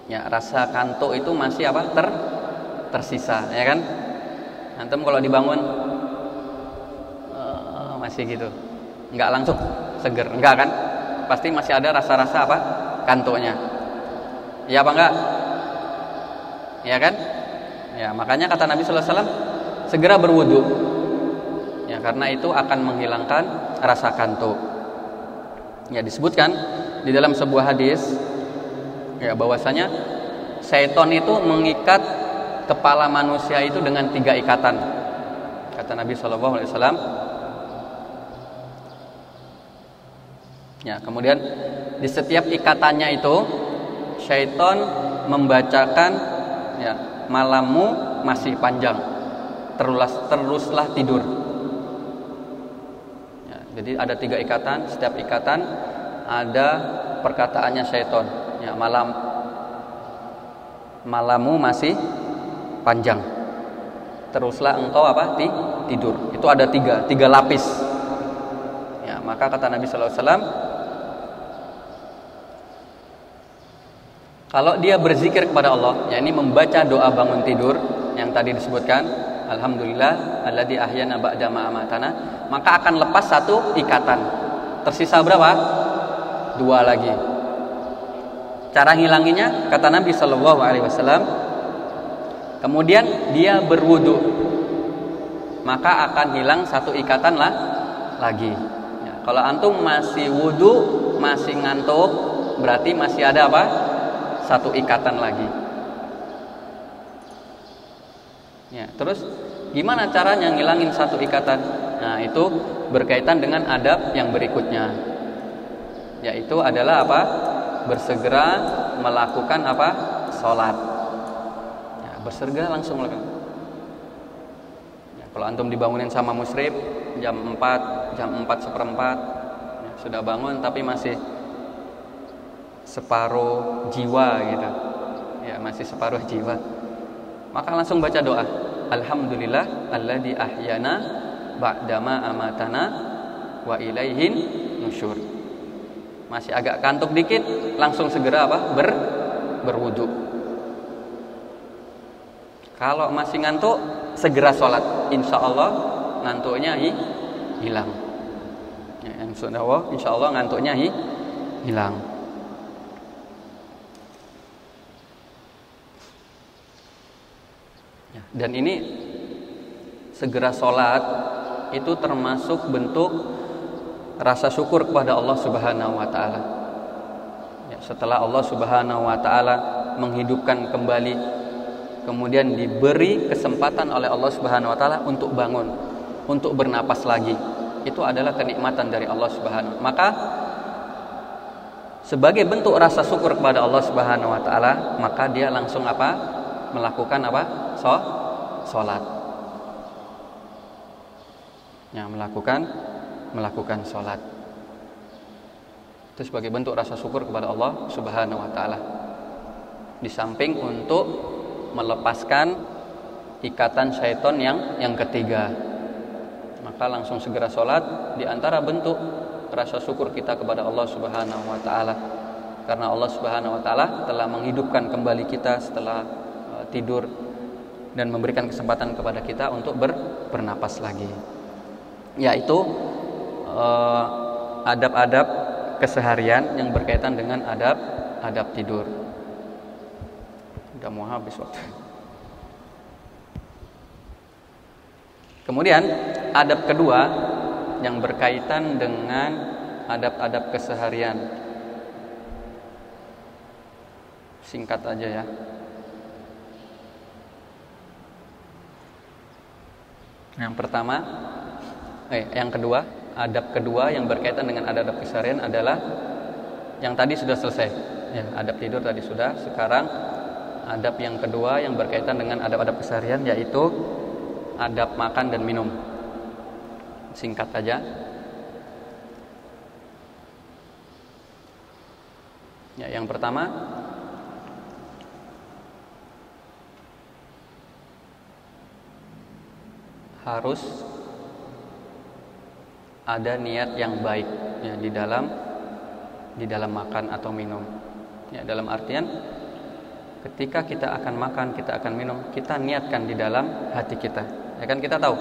[SPEAKER 1] Ya, rasa kantuk itu masih apa? Tersisa, ya kan? Antum kalau dibangun masih gitu. Enggak langsung seger, enggak kan? Pasti masih ada rasa-rasa apa? Kantuknya. Ya apa enggak? Ya kan? Ya, makanya kata Nabi sallallahu alaihi wasallam, segera berwudu. Ya, karena itu akan menghilangkan rasa kantuk. Ya, disebutkan di dalam sebuah hadis ya bahwasanya syaitan itu mengikat kepala manusia itu dengan 3 ikatan. Kata Nabi sallallahu alaihi wasallam. Ya, kemudian di setiap ikatannya itu syaitan membacakan ya, malammu masih panjang, teruslah tidur. Ya, jadi ada 3 ikatan, setiap ikatan ada perkataannya syaitan. Ya, malammu masih panjang, teruslah engkau apa? Tidur. Itu ada 3 lapis. Ya, maka kata Nabi sallallahu alaihi wasallam, kalau dia berzikir kepada Allah, yakni membaca doa bangun tidur yang tadi disebutkan, alhamdulillah alladzi ahyana ba'da ma amatana, maka akan lepas 1 ikatan. Tersisa berapa? 2 lagi. Cara ngilanginnya kata Nabi sallallahu alaihi wasallam, kemudian dia berwudu, maka akan hilang 1 ikatan lagi. Ya, kalau antum masih wudu, masih ngantuk, berarti masih ada apa? 1 ikatan lagi. Ya, terus gimana caranya ngilangin 1 ikatan? Nah, itu berkaitan dengan adab yang berikutnya, yaitu adalah apa? Bersegera melakukan apa? Sholat. Ya, bersegera langsung melakukan. Ya, kalau antum dibangunin sama musyrif jam 4:04, ya, sudah bangun tapi masih separuh jiwa gitu, ya masih separuh jiwa, maka langsung baca doa, alhamdulillah alladzi ahyana ba'dama amatana wa ilaihin nusyur. Masih agak kantuk dikit, langsung segera apa? Berwudu. Kalau masih ngantuk, segera sholat, insya Allah ngantuknya hilang. Ya, insya Allah ngantuknya hilang. Dan ini segera sholat itu termasuk bentuk rasa syukur kepada Allah Subhanahu wa ta'ala. Ya, setelah Allah Subhanahu wa ta'ala menghidupkan kembali, kemudian diberi kesempatan oleh Allah Subhanahu wa ta'ala untuk bangun, untuk bernapas lagi, itu adalah kenikmatan dari Allah Subhanahu. Maka sebagai bentuk rasa syukur kepada Allah Subhanahu wa ta'ala, maka dia langsung apa? Melakukan apa? Sholat. Ya, melakukan sholat. Itu sebagai bentuk rasa syukur kepada Allah Subhanahu wa ta'ala. Di samping untuk melepaskan ikatan syaitan yang ketiga, maka langsung segera sholat. Di antara bentuk rasa syukur kita kepada Allah Subhanahu wa ta'ala, karena Allah Subhanahu wa ta'ala telah menghidupkan kembali kita setelah tidur dan memberikan kesempatan kepada kita untuk bernapas lagi, yaitu adab-adab keseharian yang berkaitan dengan adab tidur. Udah mau habis waktu. Kemudian adab kedua yang berkaitan dengan adab-adab keseharian, singkat aja ya. Yang kedua, adab kedua yang berkaitan dengan adab keseharian adalah yang tadi sudah selesai. Ya, adab tidur tadi sudah. Sekarang adab yang kedua yang berkaitan dengan adab-adab keseharian, yaitu adab makan dan minum. Singkat saja. Ya, yang pertama, harus ada niat yang baik ya, di dalam makan atau minum. Ya, dalam artian ketika kita akan makan, kita akan minum, kita niatkan di dalam hati kita. Ya kan, kita tahu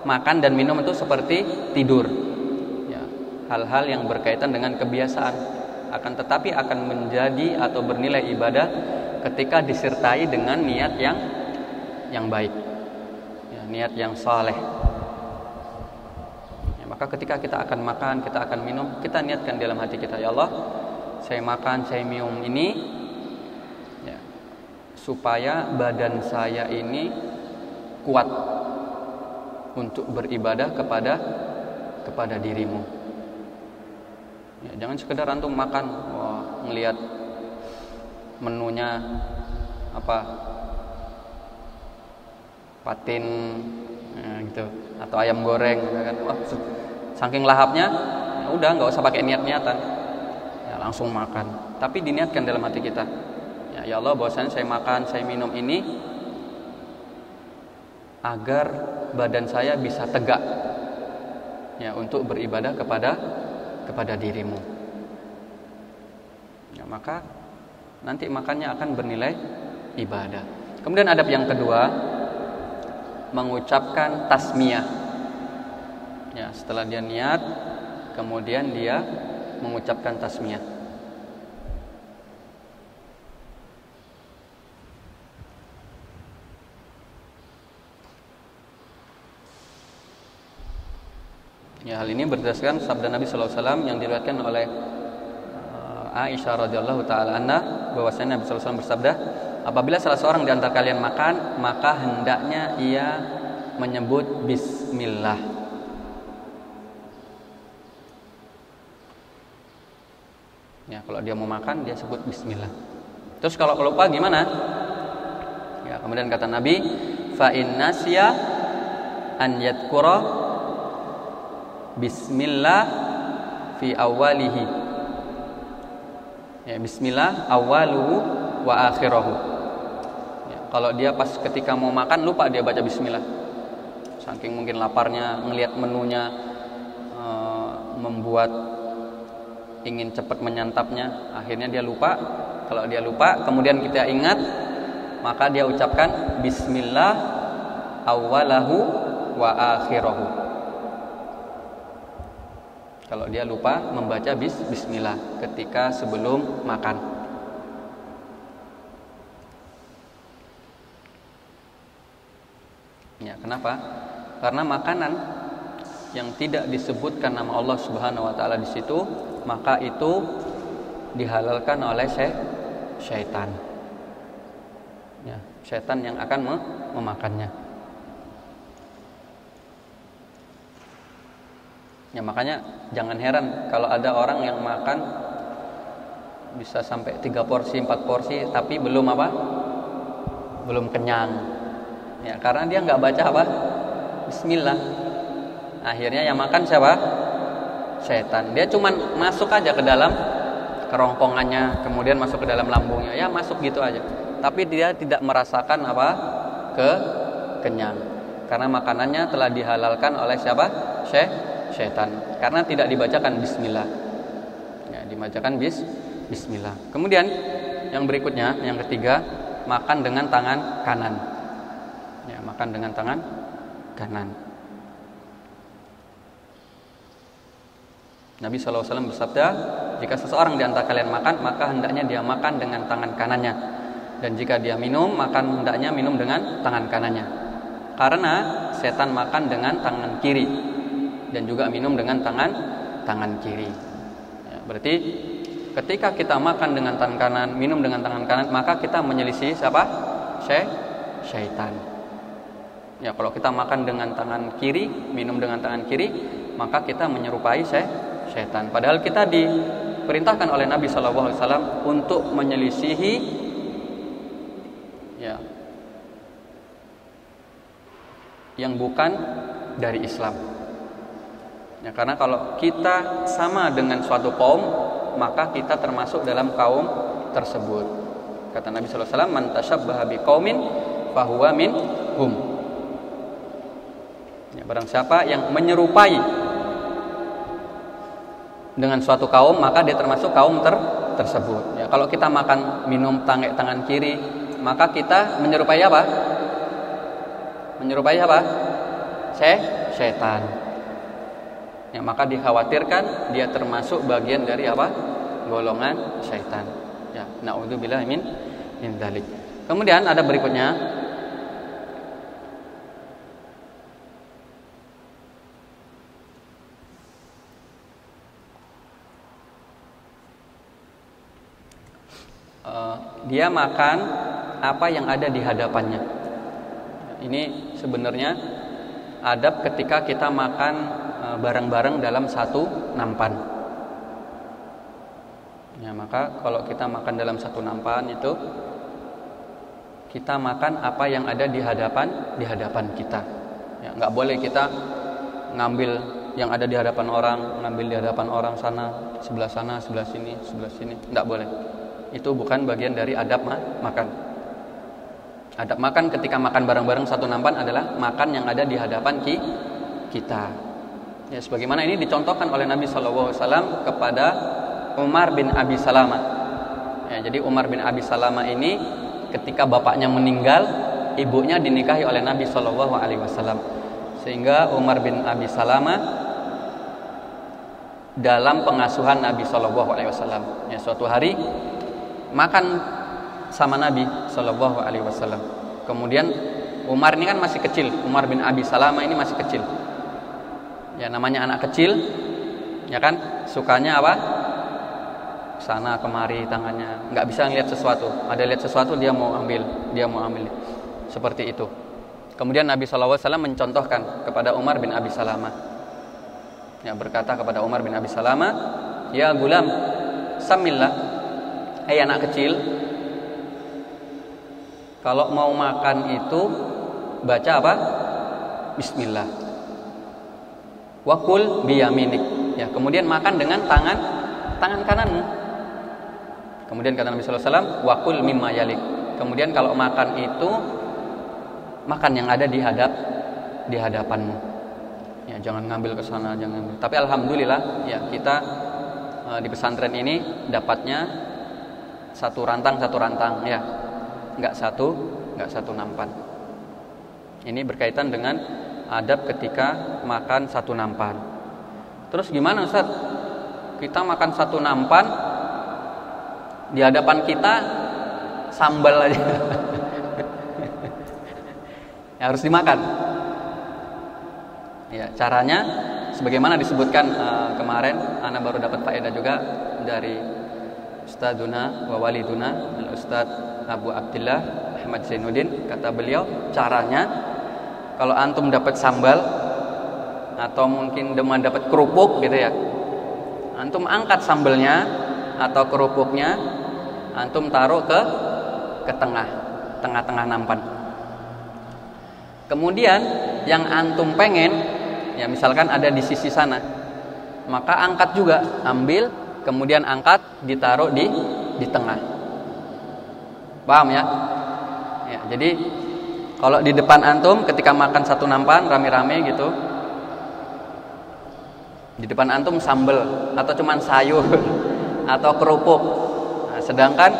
[SPEAKER 1] makan dan minum itu seperti tidur. Ya, hal-hal yang berkaitan dengan kebiasaan. Akan tetapi akan menjadi atau bernilai ibadah ketika disertai dengan niat yang baik. Ya, niat yang saleh. Ya, maka ketika kita akan makan, kita akan minum, kita niatkan di dalam hati kita, ya Allah, saya makan, saya minum ini ya, supaya badan saya ini kuat untuk beribadah kepada dirimu. Ya, jangan sekedar antum makan, ngelihat menunya apa, patin gitu, atau ayam goreng, ya kan? Wah, saking lahapnya, ya udah nggak usah pakai niat-niatan, ya langsung makan. Tapi diniatkan dalam hati kita, ya Allah, bahwasanya saya makan, saya minum ini agar badan saya bisa tegak, ya, untuk beribadah kepada dirimu. Ya, maka nanti makannya akan bernilai ibadah. Kemudian adab yang kedua, mengucapkan tasmiyah. Ya, setelah dia niat, kemudian dia mengucapkan tasmiyah. Ya, hal ini berdasarkan sabda Nabi sallallahu alaihi wasallam yang diriwayatkan oleh Aisyah radhiyallahu taala anha, bahwasanya Nabi sallallahu alaihi wasallam bersabda, apabila salah seorang di antara kalian makan, maka hendaknya ia menyebut bismillah. Ya, kalau dia mau makan dia sebut bismillah. Terus kalau lupa gimana? Ya, kemudian kata Nabi, fa in nasiya an yadhkura bismillah fi awalihi. Ya, bismillah awaluhu wa akhirahu. Ya, kalau dia pas ketika mau makan lupa dia baca bismillah, saking mungkin laparnya, ngelihat menunya, membuat ingin cepat menyantapnya, akhirnya dia lupa. Kalau dia lupa kemudian kita ingat, maka dia ucapkan bismillah awalahu wa akhirahu. Kalau dia lupa membaca bismillah ketika sebelum makan. Ya, kenapa? Karena makanan yang tidak disebutkan nama Allah Subhanahu wa taala di situ, maka itu dihalalkan oleh syaitan. Ya, syaitan yang akan memakannya. Ya, makanya jangan heran kalau ada orang yang makan bisa sampai 3 porsi, 4 porsi tapi belum apa? Belum kenyang. Ya, karena dia nggak baca apa? Bismillah. Akhirnya yang makan siapa? Syaitan. Dia cuman masuk aja ke dalam kerongkongannya, kemudian masuk ke dalam lambungnya. Ya, masuk gitu aja. Tapi dia tidak merasakan apa? Kenyang. Karena makanannya telah dihalalkan oleh siapa? Syaitan, karena tidak dibacakan bismillah. Ya, dibacakan bismillah. Kemudian yang berikutnya, yang ketiga, makan dengan tangan kanan. Ya, makan dengan tangan kanan. Nabi SAW bersabda, jika seseorang di antara kalian makan, maka hendaknya dia makan dengan tangan kanannya. Dan jika dia minum, maka hendaknya minum dengan tangan kanannya. Karena setan makan dengan tangan kiri dan juga minum dengan tangan kiri. Ya, berarti ketika kita makan dengan tangan kanan, minum dengan tangan kanan, maka kita menyelisih siapa? Syaitan. Ya, kalau kita makan dengan tangan kiri, minum dengan tangan kiri, maka kita menyerupai syaitan. Padahal kita diperintahkan oleh Nabi SAW untuk menyelisihi, ya, yang bukan dari Islam. Ya, karena kalau kita sama dengan suatu kaum, maka kita termasuk dalam kaum tersebut. Kata Nabi sallallahu alaihi wasallam, "Man tasyabbaha biqaumin fahuwa minhum." Ya, barang siapa yang menyerupai dengan suatu kaum, maka dia termasuk kaum tersebut. Ya, kalau kita makan minum tangan kiri, maka kita menyerupai apa? Menyerupai apa? Setan. Ya, maka dikhawatirkan dia termasuk bagian dari apa? Golongan syaitan. Ya, naudzubillah min dzalik. Kemudian ada berikutnya. Dia makan apa yang ada di hadapannya. Ini sebenarnya adab ketika kita makan bareng-bareng dalam satu nampan. Ya, maka kalau kita makan dalam satu nampan itu kita makan apa yang ada di hadapan kita. Ya, nggak boleh kita ngambil yang ada di hadapan orang, ngambil di hadapan orang sana, sebelah sini, nggak boleh. Itu bukan bagian dari adab makan. Adab makan ketika makan bareng-bareng satu nampan adalah makan yang ada di hadapan kita. Ya, sebagaimana ini dicontohkan oleh Nabi SAW kepada Umar bin Abi Salamah. Ya, jadi Umar bin Abi Salamah ini ketika bapaknya meninggal, ibunya dinikahi oleh Nabi SAW. Sehingga Umar bin Abi Salamah dalam pengasuhan Nabi SAW. Ya, suatu hari makan sama Nabi SAW. Kemudian Umar ini kan masih kecil. Umar bin Abi Salamah ini masih kecil. Ya, namanya anak kecil, ya kan, sukanya apa? Sana kemari tangannya, nggak bisa ngelihat sesuatu. Ada lihat sesuatu dia mau ambil. Seperti itu. Kemudian Nabi SAW mencontohkan kepada Umar bin Abi Salamah. Ya, berkata kepada Umar bin Abi Salamah, "Ya gulam, samillah." Anak kecil, kalau mau makan itu baca apa? Bismillah. Wakul biyaminik. Ya, kemudian makan dengan tangan kananmu. Kemudian kata Nabi sallallahu alaihi wasallam, wakul mimma yalik. Kemudian kalau makan itu makan yang ada di hadapanmu. Ya, jangan ngambil ke sana, jangan ngambil. Tapi alhamdulillah ya kita di pesantren ini dapatnya satu rantang ya, nggak satu nampan. Ini berkaitan dengan adab ketika makan satu nampan. Terus gimana Ustaz? Kita makan satu nampan, di hadapan kita sambal aja. Ya, harus dimakan. Ya, caranya sebagaimana disebutkan kemarin, ana baru dapat faedah juga dari Ustadzuna wa waliduna Al-Ustadz Abu Abdillah Ahmad Zainuddin. Kata beliau, caranya kalau antum dapat sambal atau mungkin demam dapat kerupuk gitu ya, antum angkat sambalnya atau kerupuknya, antum taruh ke tengah nampan. Kemudian yang antum pengen, ya misalkan ada di sisi sana, maka angkat juga, ambil, kemudian angkat, ditaruh di tengah. Paham ya? Ya, jadi kalau di depan antum ketika makan satu nampan rame-rame gitu, di depan antum sambal atau cuman sayur atau kerupuk. Nah, sedangkan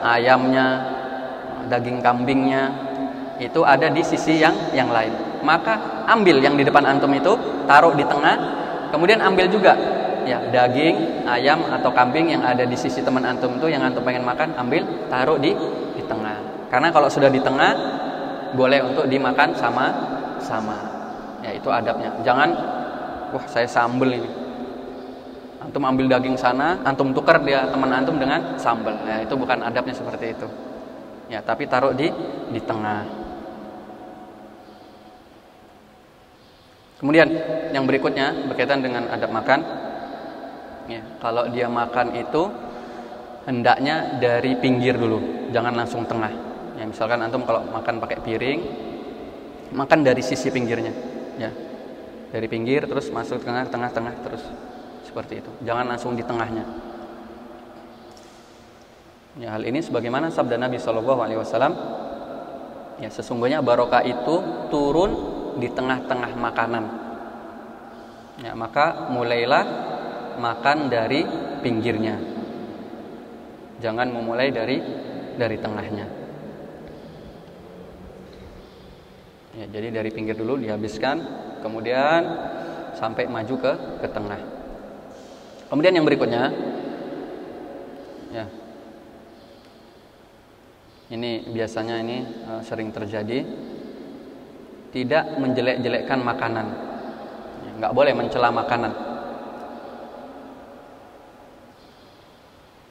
[SPEAKER 1] ayamnya, daging kambingnya itu ada di sisi yang lain. Maka ambil yang di depan antum itu, taruh di tengah, kemudian ambil juga ya daging ayam atau kambing yang ada di sisi teman antum itu yang antum pengen makan, ambil, taruh di tengah. Karena kalau sudah di tengah boleh untuk dimakan sama. Ya, itu adabnya. Jangan wah saya sambel ini. Antum ambil daging sana, antum tukar dia teman antum dengan sambal. Ya, itu bukan adabnya seperti itu. Ya, tapi taruh di tengah. Kemudian yang berikutnya berkaitan dengan adab makan. Ya, kalau dia makan itu hendaknya dari pinggir dulu, jangan langsung tengah. Ya, misalkan antum kalau makan pakai piring, makan dari sisi pinggirnya. Ya, dari pinggir terus masuk tengah terus seperti itu. Jangan langsung di tengahnya. Ya, hal ini sebagaimana sabda Nabi SAW. Ya, sesungguhnya barokah itu turun di tengah-tengah makanan. Ya, maka mulailah makan dari pinggirnya. Jangan memulai dari tengahnya. Ya, jadi dari pinggir dulu dihabiskan, kemudian sampai maju ke tengah. Kemudian yang berikutnya, ya, ini biasanya sering terjadi, tidak menjelek-jelekkan makanan. Ya, nggak boleh mencela makanan.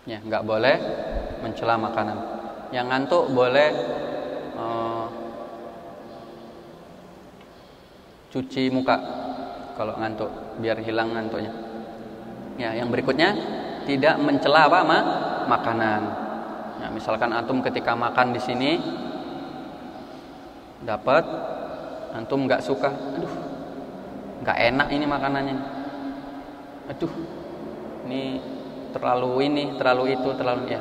[SPEAKER 1] Ya, nggak boleh mencela makanan. Yang ngantuk boleh cuci muka kalau ngantuk, biar hilang ngantuknya. Ya, yang berikutnya tidak mencela makanan. Ya, misalkan antum ketika makan di sini dapat, antum nggak suka, aduh, nggak enak ini makanannya. Aduh, ini terlalu itu, ya,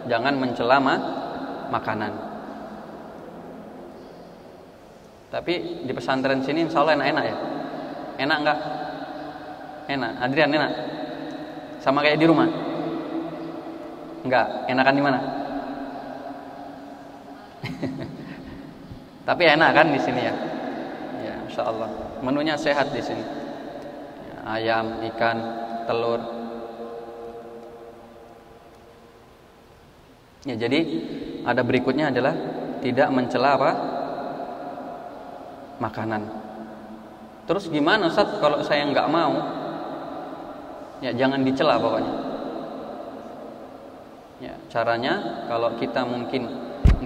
[SPEAKER 1] jangan mencela makanan. Tapi di pesantren sini insya Allah enak-enak ya. Enak enggak? Enak. Adrian enak? Sama kayak di rumah? Enggak. Enakan di mana? Tapi enak kan di sini ya? Ya, insya Allah. Menunya sehat di sini. Ya, ayam, ikan, telur. Ya, jadi ada berikutnya adalah tidak mencela makanan. Terus gimana Ustaz kalau saya nggak mau? Ya, jangan dicela pokoknya. Ya, caranya kalau kita mungkin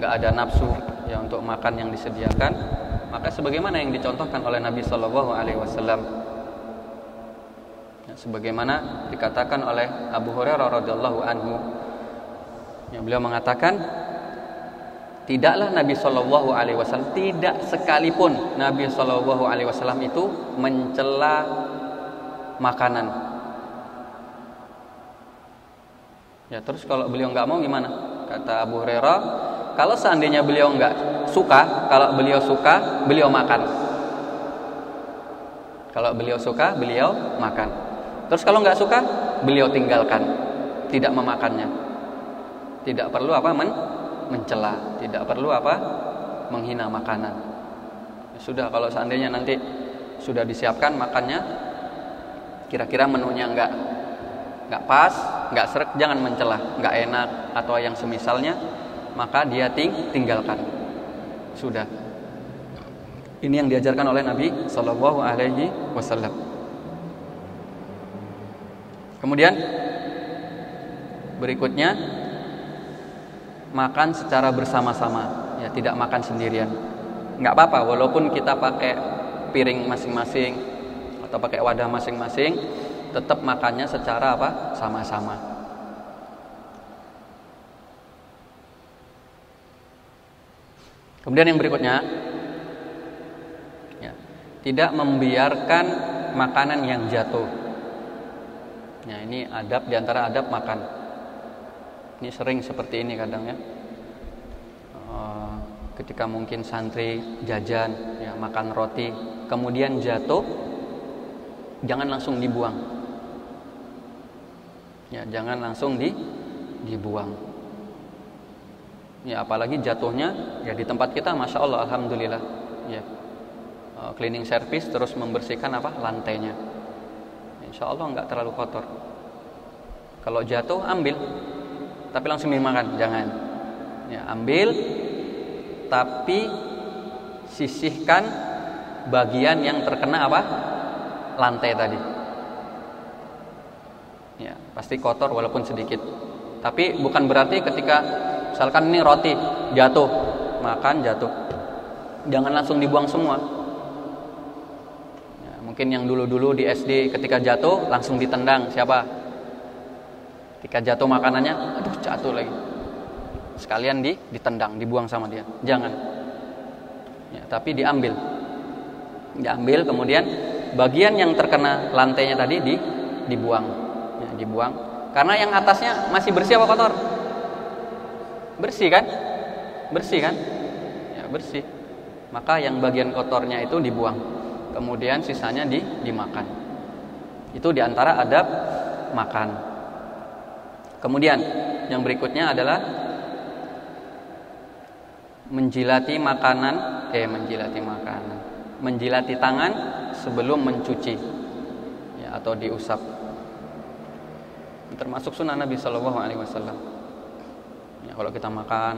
[SPEAKER 1] nggak ada nafsu ya untuk makan yang disediakan, maka sebagaimana yang dicontohkan oleh Nabi Shallallahu Alaihi Wasallam, ya, sebagaimana dikatakan oleh Abu Hurairah radhiyallahu anhu, ya, beliau mengatakan, tidaklah Nabi Shallallahu Alaihi Wasallam, tidak sekalipun Nabi Shallallahu Alaihi Wasallam itu mencela makanan. Ya, terus kalau beliau nggak mau gimana? Kata Abu Hurairah, kalau seandainya beliau nggak suka, kalau beliau suka, beliau makan. Kalau beliau suka, beliau makan. Terus kalau nggak suka, beliau tinggalkan, tidak memakannya. Tidak perlu mencela, tidak perlu menghina makanan. Sudah, kalau seandainya nanti sudah disiapkan makannya, kira-kira menunya nggak pas, nggak sreg, jangan mencela, nggak enak atau yang semisalnya, maka dia tinggalkan. Sudah. Ini yang diajarkan oleh Nabi Shallallahu Alaihi Wasallam. Kemudian berikutnya, makan secara bersama-sama, ya, tidak makan sendirian. Nggak apa-apa, walaupun kita pakai piring masing-masing atau pakai wadah masing-masing, tetap makannya secara sama-sama. Kemudian yang berikutnya, ya, tidak membiarkan makanan yang jatuh. Ya, ini adab diantara adab makan. Ini sering seperti ini kadang ya. Ketika mungkin santri jajan, ya, makan roti, kemudian jatuh, jangan langsung dibuang. Ya, jangan langsung dibuang. Ya, apalagi jatuhnya ya di tempat kita, masya Allah, alhamdulillah. Ya, cleaning service terus membersihkan lantainya. Insya Allah nggak terlalu kotor. Kalau jatuh ambil, tapi langsung dimakan, jangan. Ya, ambil, tapi sisihkan bagian yang terkena lantai tadi. Ya, pasti kotor walaupun sedikit. Tapi bukan berarti ketika misalkan ini roti jatuh, makan jatuh, jangan langsung dibuang semua. Ya, mungkin yang dulu-dulu di SD ketika jatuh langsung ditendang, siapa? Ketika jatuh makanannya, aduh jatuh lagi. Sekalian ditendang, dibuang sama dia. Jangan. Ya, tapi diambil, kemudian bagian yang terkena lantainya tadi dibuang. Ya, dibuang. Karena yang atasnya masih bersih apa kotor? Bersih kan? Bersih kan? Ya, bersih. Maka yang bagian kotornya itu dibuang. Kemudian sisanya dimakan. Itu diantara adab makan. Kemudian yang berikutnya adalah menjilati tangan sebelum mencuci, ya, atau diusap. Termasuk sunnah Nabi Shallallahu Alaihi Wasallam. Ya, kalau kita makan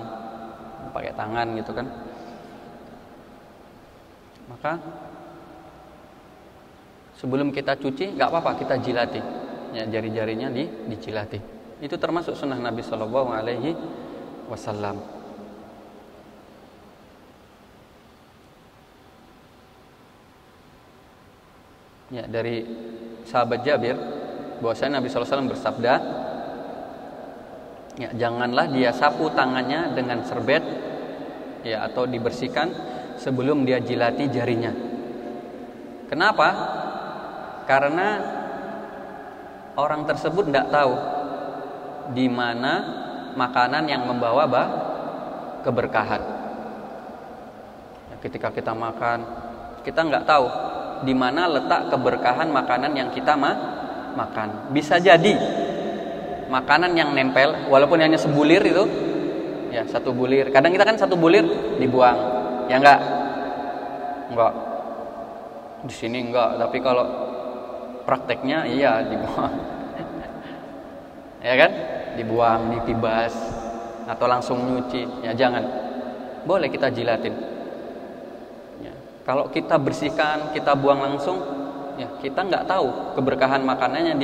[SPEAKER 1] pakai tangan gitu kan, maka sebelum kita cuci nggak apa-apa kita jilati, ya, jari-jarinya dijilati. Itu termasuk sunnah Nabi Shallallahu Alaihi Wasallam. Ya, dari sahabat Jabir bahwasanya Nabi sallallahu alaihi wasallam bersabda, ya, janganlah dia sapu tangannya dengan serbet, ya, atau dibersihkan sebelum dia jilati jarinya. Kenapa? Karena orang tersebut tidak tahu di mana makanan yang membawa keberkahan. Ya, ketika kita makan, kita nggak tahu di mana letak keberkahan makanan yang kita makan. Bisa jadi makanan yang nempel walaupun hanya sebulir itu, ya, satu bulir. Kadang kita kan satu bulir dibuang, ya enggak di sini enggak, tapi kalau prakteknya iya dibuang. Ya kan, dibuang, ditibas, atau langsung nyuci. Ya jangan, boleh kita jilatin. Ya, kalau kita bersihkan, kita buang langsung, ya, kita nggak tahu keberkahan makanannya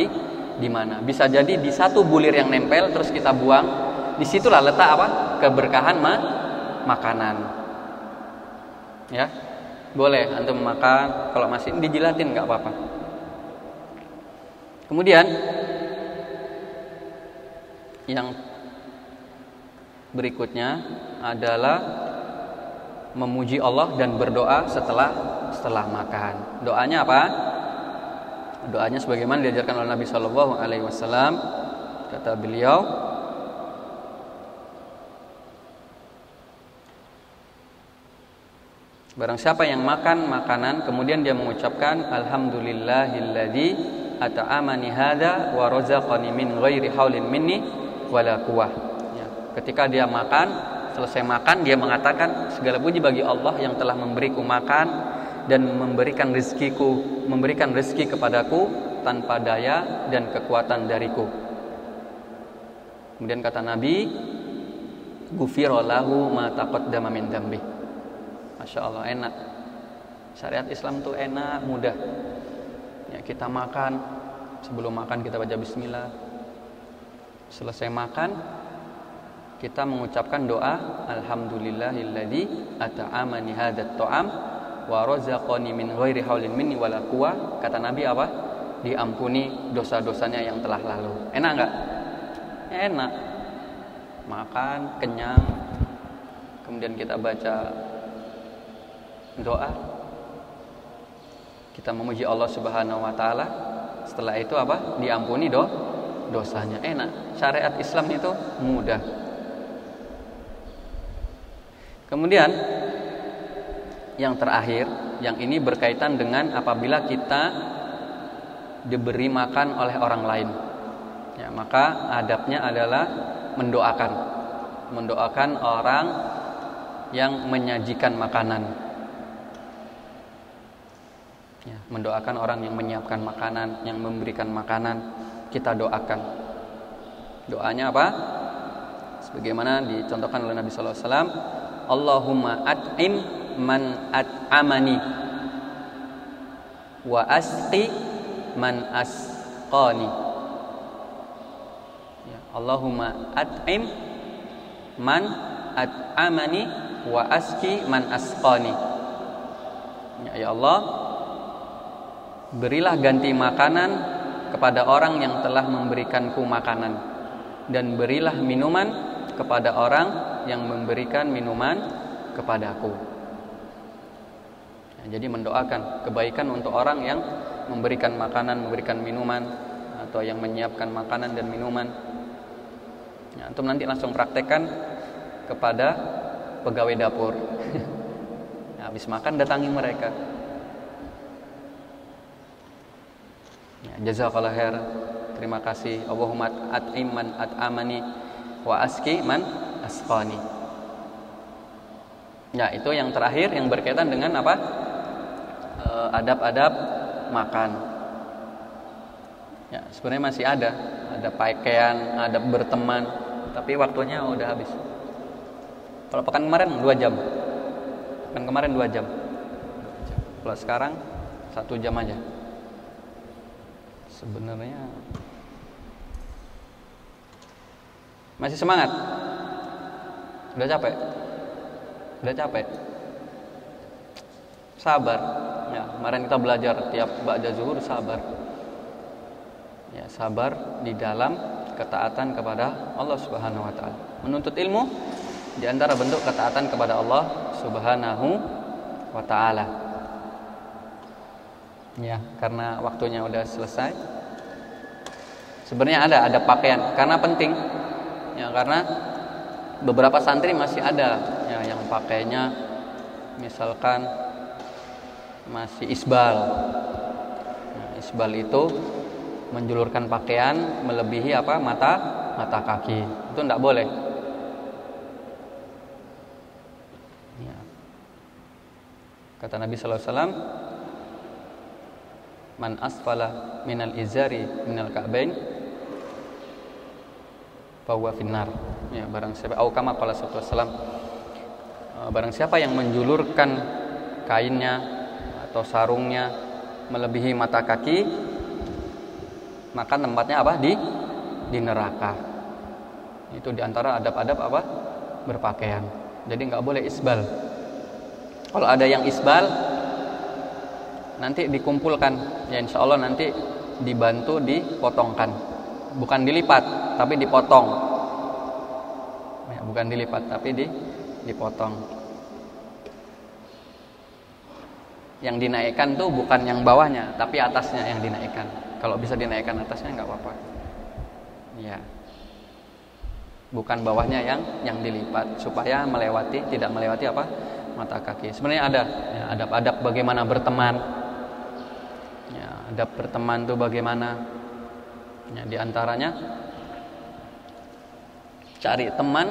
[SPEAKER 1] di mana. Bisa jadi di satu bulir yang nempel terus kita buang, disitulah letak keberkahan makanan. Ya, boleh antum makan, kalau masih dijilatin nggak apa-apa. Kemudian yang berikutnya adalah memuji Allah dan berdoa setelah makan. Doanya apa? Doanya sebagaimana diajarkan oleh Nabi Shallallahu Alaihi Wasallam. Kata beliau, barang siapa yang makan makanan kemudian dia mengucapkan alhamdulillahilladzi at'amani hadza wa razaqani min ghairi haulin minni wala quwwah. Ya, ketika dia makan, selesai makan dia mengatakan segala puji bagi Allah yang telah memberiku makan dan memberikan rezeki kepadaku tanpa daya dan kekuatan dariku. Kemudian kata Nabi, ghufira lahu ma taqaddama min dzambi. Masya Allah, enak. Syariat Islam tuh enak, mudah. Ya, kita makan, sebelum makan kita baca bismillah. Selesai makan kita mengucapkan doa alhamdulillahilladzi at'amani hadzal ta'am wa razaqani min ghairi haulin minni wala quwwah. Kata Nabi apa? Diampuni dosa-dosanya yang telah lalu. Enak enggak? Enak. Makan kenyang, kemudian kita baca doa, kita memuji Allah Subhanahu wa taala. Setelah itu apa? Diampuni dosanya. Enak. Syariat Islam itu mudah. Kemudian yang terakhir, yang ini berkaitan dengan apabila kita diberi makan oleh orang lain. Ya, maka adabnya adalah mendoakan orang yang menyajikan makanan. Ya, mendoakan orang yang menyiapkan makanan, yang memberikan makanan, kita doakan. Doanya apa? Sebagaimana dicontohkan oleh Nabi sallallahu alaihi wasallam, Allahumma at'im man at'amani wa asqi man asqani. Ya, Allahumma at'im man at'amani wa asqi man asqani. Ya Allah, berilah ganti makanan kepada orang yang telah memberikanku makanan, dan berilah minuman kepada orang yang memberikan minuman kepadaku. Ya, jadi mendoakan kebaikan untuk orang yang memberikan makanan, memberikan minuman, atau yang menyiapkan makanan dan minuman. Ya, antum nanti langsung praktekkan kepada pegawai dapur. Ya, habis makan datangi mereka. Ya, jazakallahu khair. Terima kasih. Allahumma at'im man at'amani wa aski man asqani. Ya, itu yang terakhir yang berkaitan dengan apa? Adab-adab makan. Ya, sebenarnya masih ada pakaian, adab berteman, tapi waktunya udah habis. Kalau pekan kemarin 2 jam. Pekan kemarin 2 jam. Kalau sekarang 1 jam aja. Sebenarnya masih semangat? Udah capek? Udah capek? Sabar. Ya, kemarin kita belajar tiap ba'da zuhur sabar. Ya, sabar di dalam ketaatan kepada Allah Subhanahu wa taala. Menuntut ilmu di antara bentuk ketaatan kepada Allah Subhanahu wa taala. Ya, karena waktunya udah selesai. Sebenarnya ada pakaian karena penting. Ya, karena beberapa santri masih ada ya yang pakainya misalkan masih isbal. Nah, isbal itu menjulurkan pakaian melebihi mata kaki. Itu tidak boleh. Ya. Kata Nabi sallallahu alaihi wasallam, man asfala minal izari minal ka'bain fahuwa finnar. Ya, barang siapa kama qala sallallahu alaihi wasallam, barang siapa yang menjulurkan kainnya atau sarungnya melebihi mata kaki, maka tempatnya apa? Di neraka. Itu diantara adab-adab apa? Berpakaian. Jadi nggak boleh isbal. Kalau ada yang isbal, nanti dikumpulkan. Ya insya Allah nanti dibantu dipotongkan. Bukan dilipat, tapi dipotong. Ya, bukan dilipat, tapi dipotong. Yang dinaikkan tuh bukan yang bawahnya, tapi atasnya yang dinaikkan. Kalau bisa dinaikkan atasnya nggak apa-apa. Ya, bukan bawahnya yang dilipat supaya tidak melewati apa? Mata kaki. Sebenarnya ada ya, adab-adab bagaimana berteman. Ya, adab berteman tuh bagaimana? Ya, di antaranya cari teman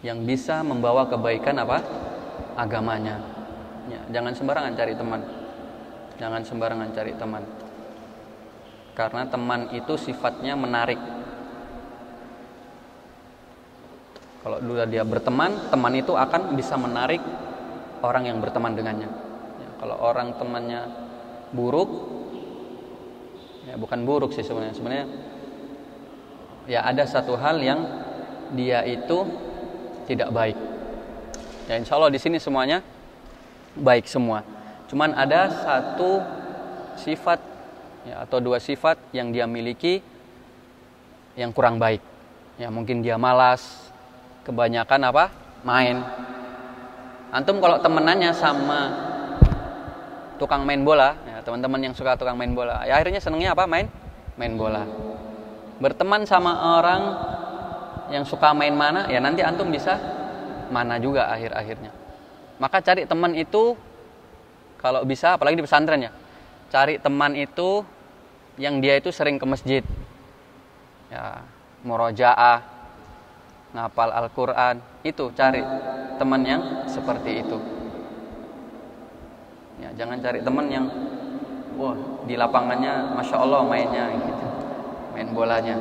[SPEAKER 1] yang bisa membawa kebaikan apa? Agamanya. Ya, jangan sembarangan cari teman. Jangan sembarangan cari teman. Karena teman itu sifatnya menarik. Kalau sudah dia berteman, teman itu akan bisa menarik orang yang berteman dengannya. Ya, kalau orang temannya buruk, ya bukan buruk sih sebenarnya. Sebenarnya ya ada satu hal yang dia itu tidak baik. Ya insya Allah di sini semuanya baik semua. Cuman ada satu sifat ya, atau 2 sifat yang dia miliki yang kurang baik. Ya mungkin dia malas, kebanyakan apa? Main. Antum kalau temenannya sama tukang main bola, ya, teman-teman yang suka tukang main bola, ya akhirnya senengnya apa? Main bola. Berteman sama orang yang suka main mana, ya nanti antum bisa mana juga akhir-akhirnya. Maka cari teman itu kalau bisa, apalagi di pesantren ya, cari teman itu yang dia itu sering ke masjid, ya murojaah, ngapal Al-Quran, itu cari teman yang seperti itu. Ya jangan cari teman yang wah di lapangannya masya Allah mainnya gitu, main bolanya.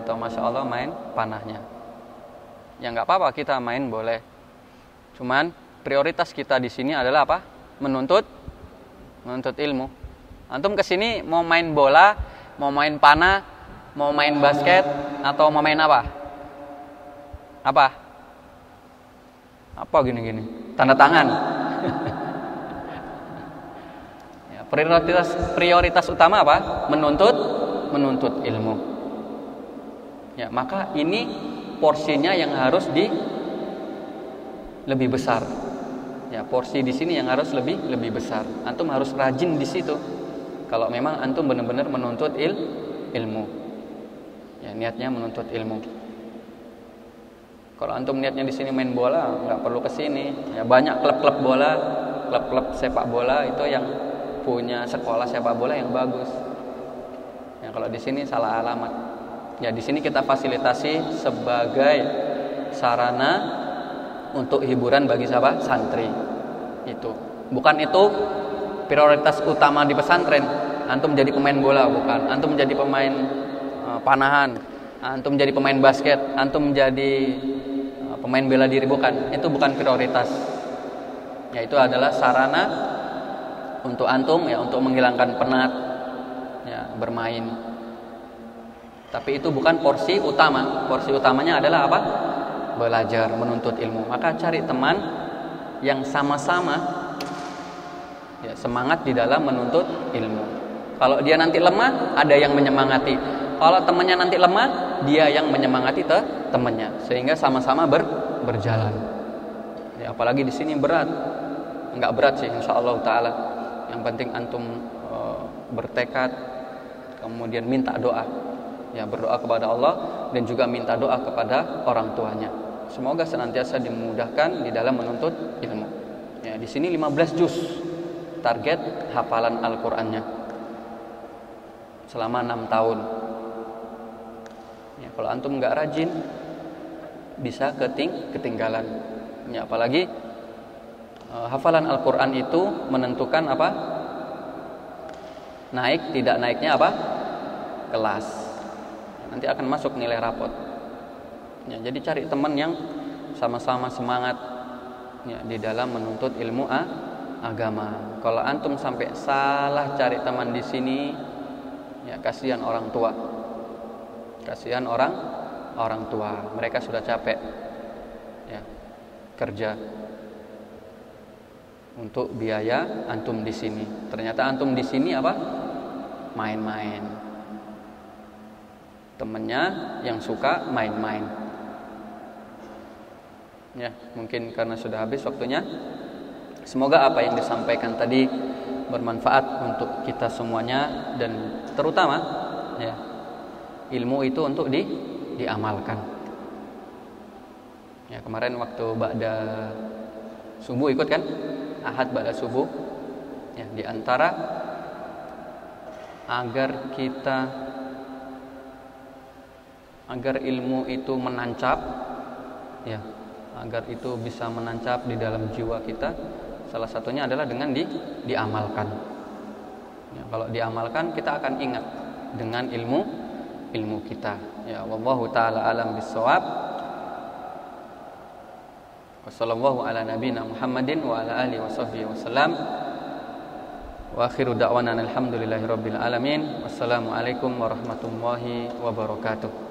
[SPEAKER 1] Atau masya Allah main panahnya. Ya nggak apa-apa kita main boleh. Cuman prioritas kita di sini adalah apa? Menuntut ilmu. Antum kesini mau main bola, mau main panah, mau main basket, atau mau main apa? Apa gini-gini? Tanda tangan. Ya, prioritas utama apa? Menuntut ilmu. Ya, maka ini porsinya yang harus lebih besar. Ya, porsi di sini yang harus lebih besar. Antum harus rajin di situ. Kalau memang antum benar-benar menuntut ilmu. Ya, niatnya menuntut ilmu. Kalau antum niatnya di sini main bola, nggak perlu ke sini. Ya, banyak klub-klub bola, klub-klub sepak bola itu yang punya sekolah sepak bola yang bagus. Ya, kalau di sini salah alamat. Ya, di sini kita fasilitasi sebagai sarana untuk hiburan bagi siapa? Santri. Itu. Bukan itu prioritas utama di pesantren. Antum menjadi pemain bola, bukan. Antum menjadi pemain panahan. Antum menjadi pemain basket. Antum menjadi pemain bela diri, bukan. Itu bukan prioritas. Ya, itu adalah sarana untuk antum, ya, untuk menghilangkan penat, ya, bermain. Tapi itu bukan porsi utama. Porsi utamanya adalah apa? Belajar, menuntut ilmu. Maka cari teman yang sama-sama, ya, semangat di dalam menuntut ilmu. Kalau dia nanti lemah, ada yang menyemangati. Kalau temannya nanti lemah, dia yang menyemangati temannya, sehingga sama-sama berjalan. Ya, apalagi di sini berat. Enggak berat sih, insyaallah taala. Yang penting antum bertekad, kemudian minta doa. Ya, berdoa kepada Allah dan juga minta doa kepada orang tuanya. Semoga senantiasa dimudahkan di dalam menuntut ilmu. Ya, di sini 15 juz target hafalan Al-Qur'annya selama 6 tahun. Ya, kalau antum enggak rajin bisa ketinggalan. Ya, apalagi hafalan Al-Qur'an itu menentukan apa? Naik tidak naiknya apa? Kelas. Nanti akan masuk nilai rapot. Ya, jadi cari teman yang sama-sama semangat, ya, di dalam menuntut ilmu agama. Kalau antum sampai salah cari teman di sini, ya, kasihan orang tua. Kasihan orang tua. Mereka sudah capek, ya, kerja untuk biaya antum di sini. Ternyata antum di sini apa? Main-main. Temennya yang suka main-main. Ya, mungkin karena sudah habis waktunya. Semoga apa yang disampaikan tadi bermanfaat untuk kita semuanya, dan terutama, ya, ilmu itu untuk diamalkan. Ya, kemarin waktu ba'da subuh ikut kan? Ahad ba'da subuh. Ya, di antara agar ilmu itu menancap, ya, agar itu bisa menancap di dalam jiwa kita, salah satunya adalah dengan diamalkan. Ya, kalau diamalkan kita akan ingat dengan ilmu kita. Ya, wallahu taala alam bissawab. Wassallallahu ala nabiyina Muhammadin wa ala alihi washabbihi wasallam. Wa akhiru da'wana alhamdulillahi rabbil alamin. Wassalamualaikum warahmatullahi wabarakatuh.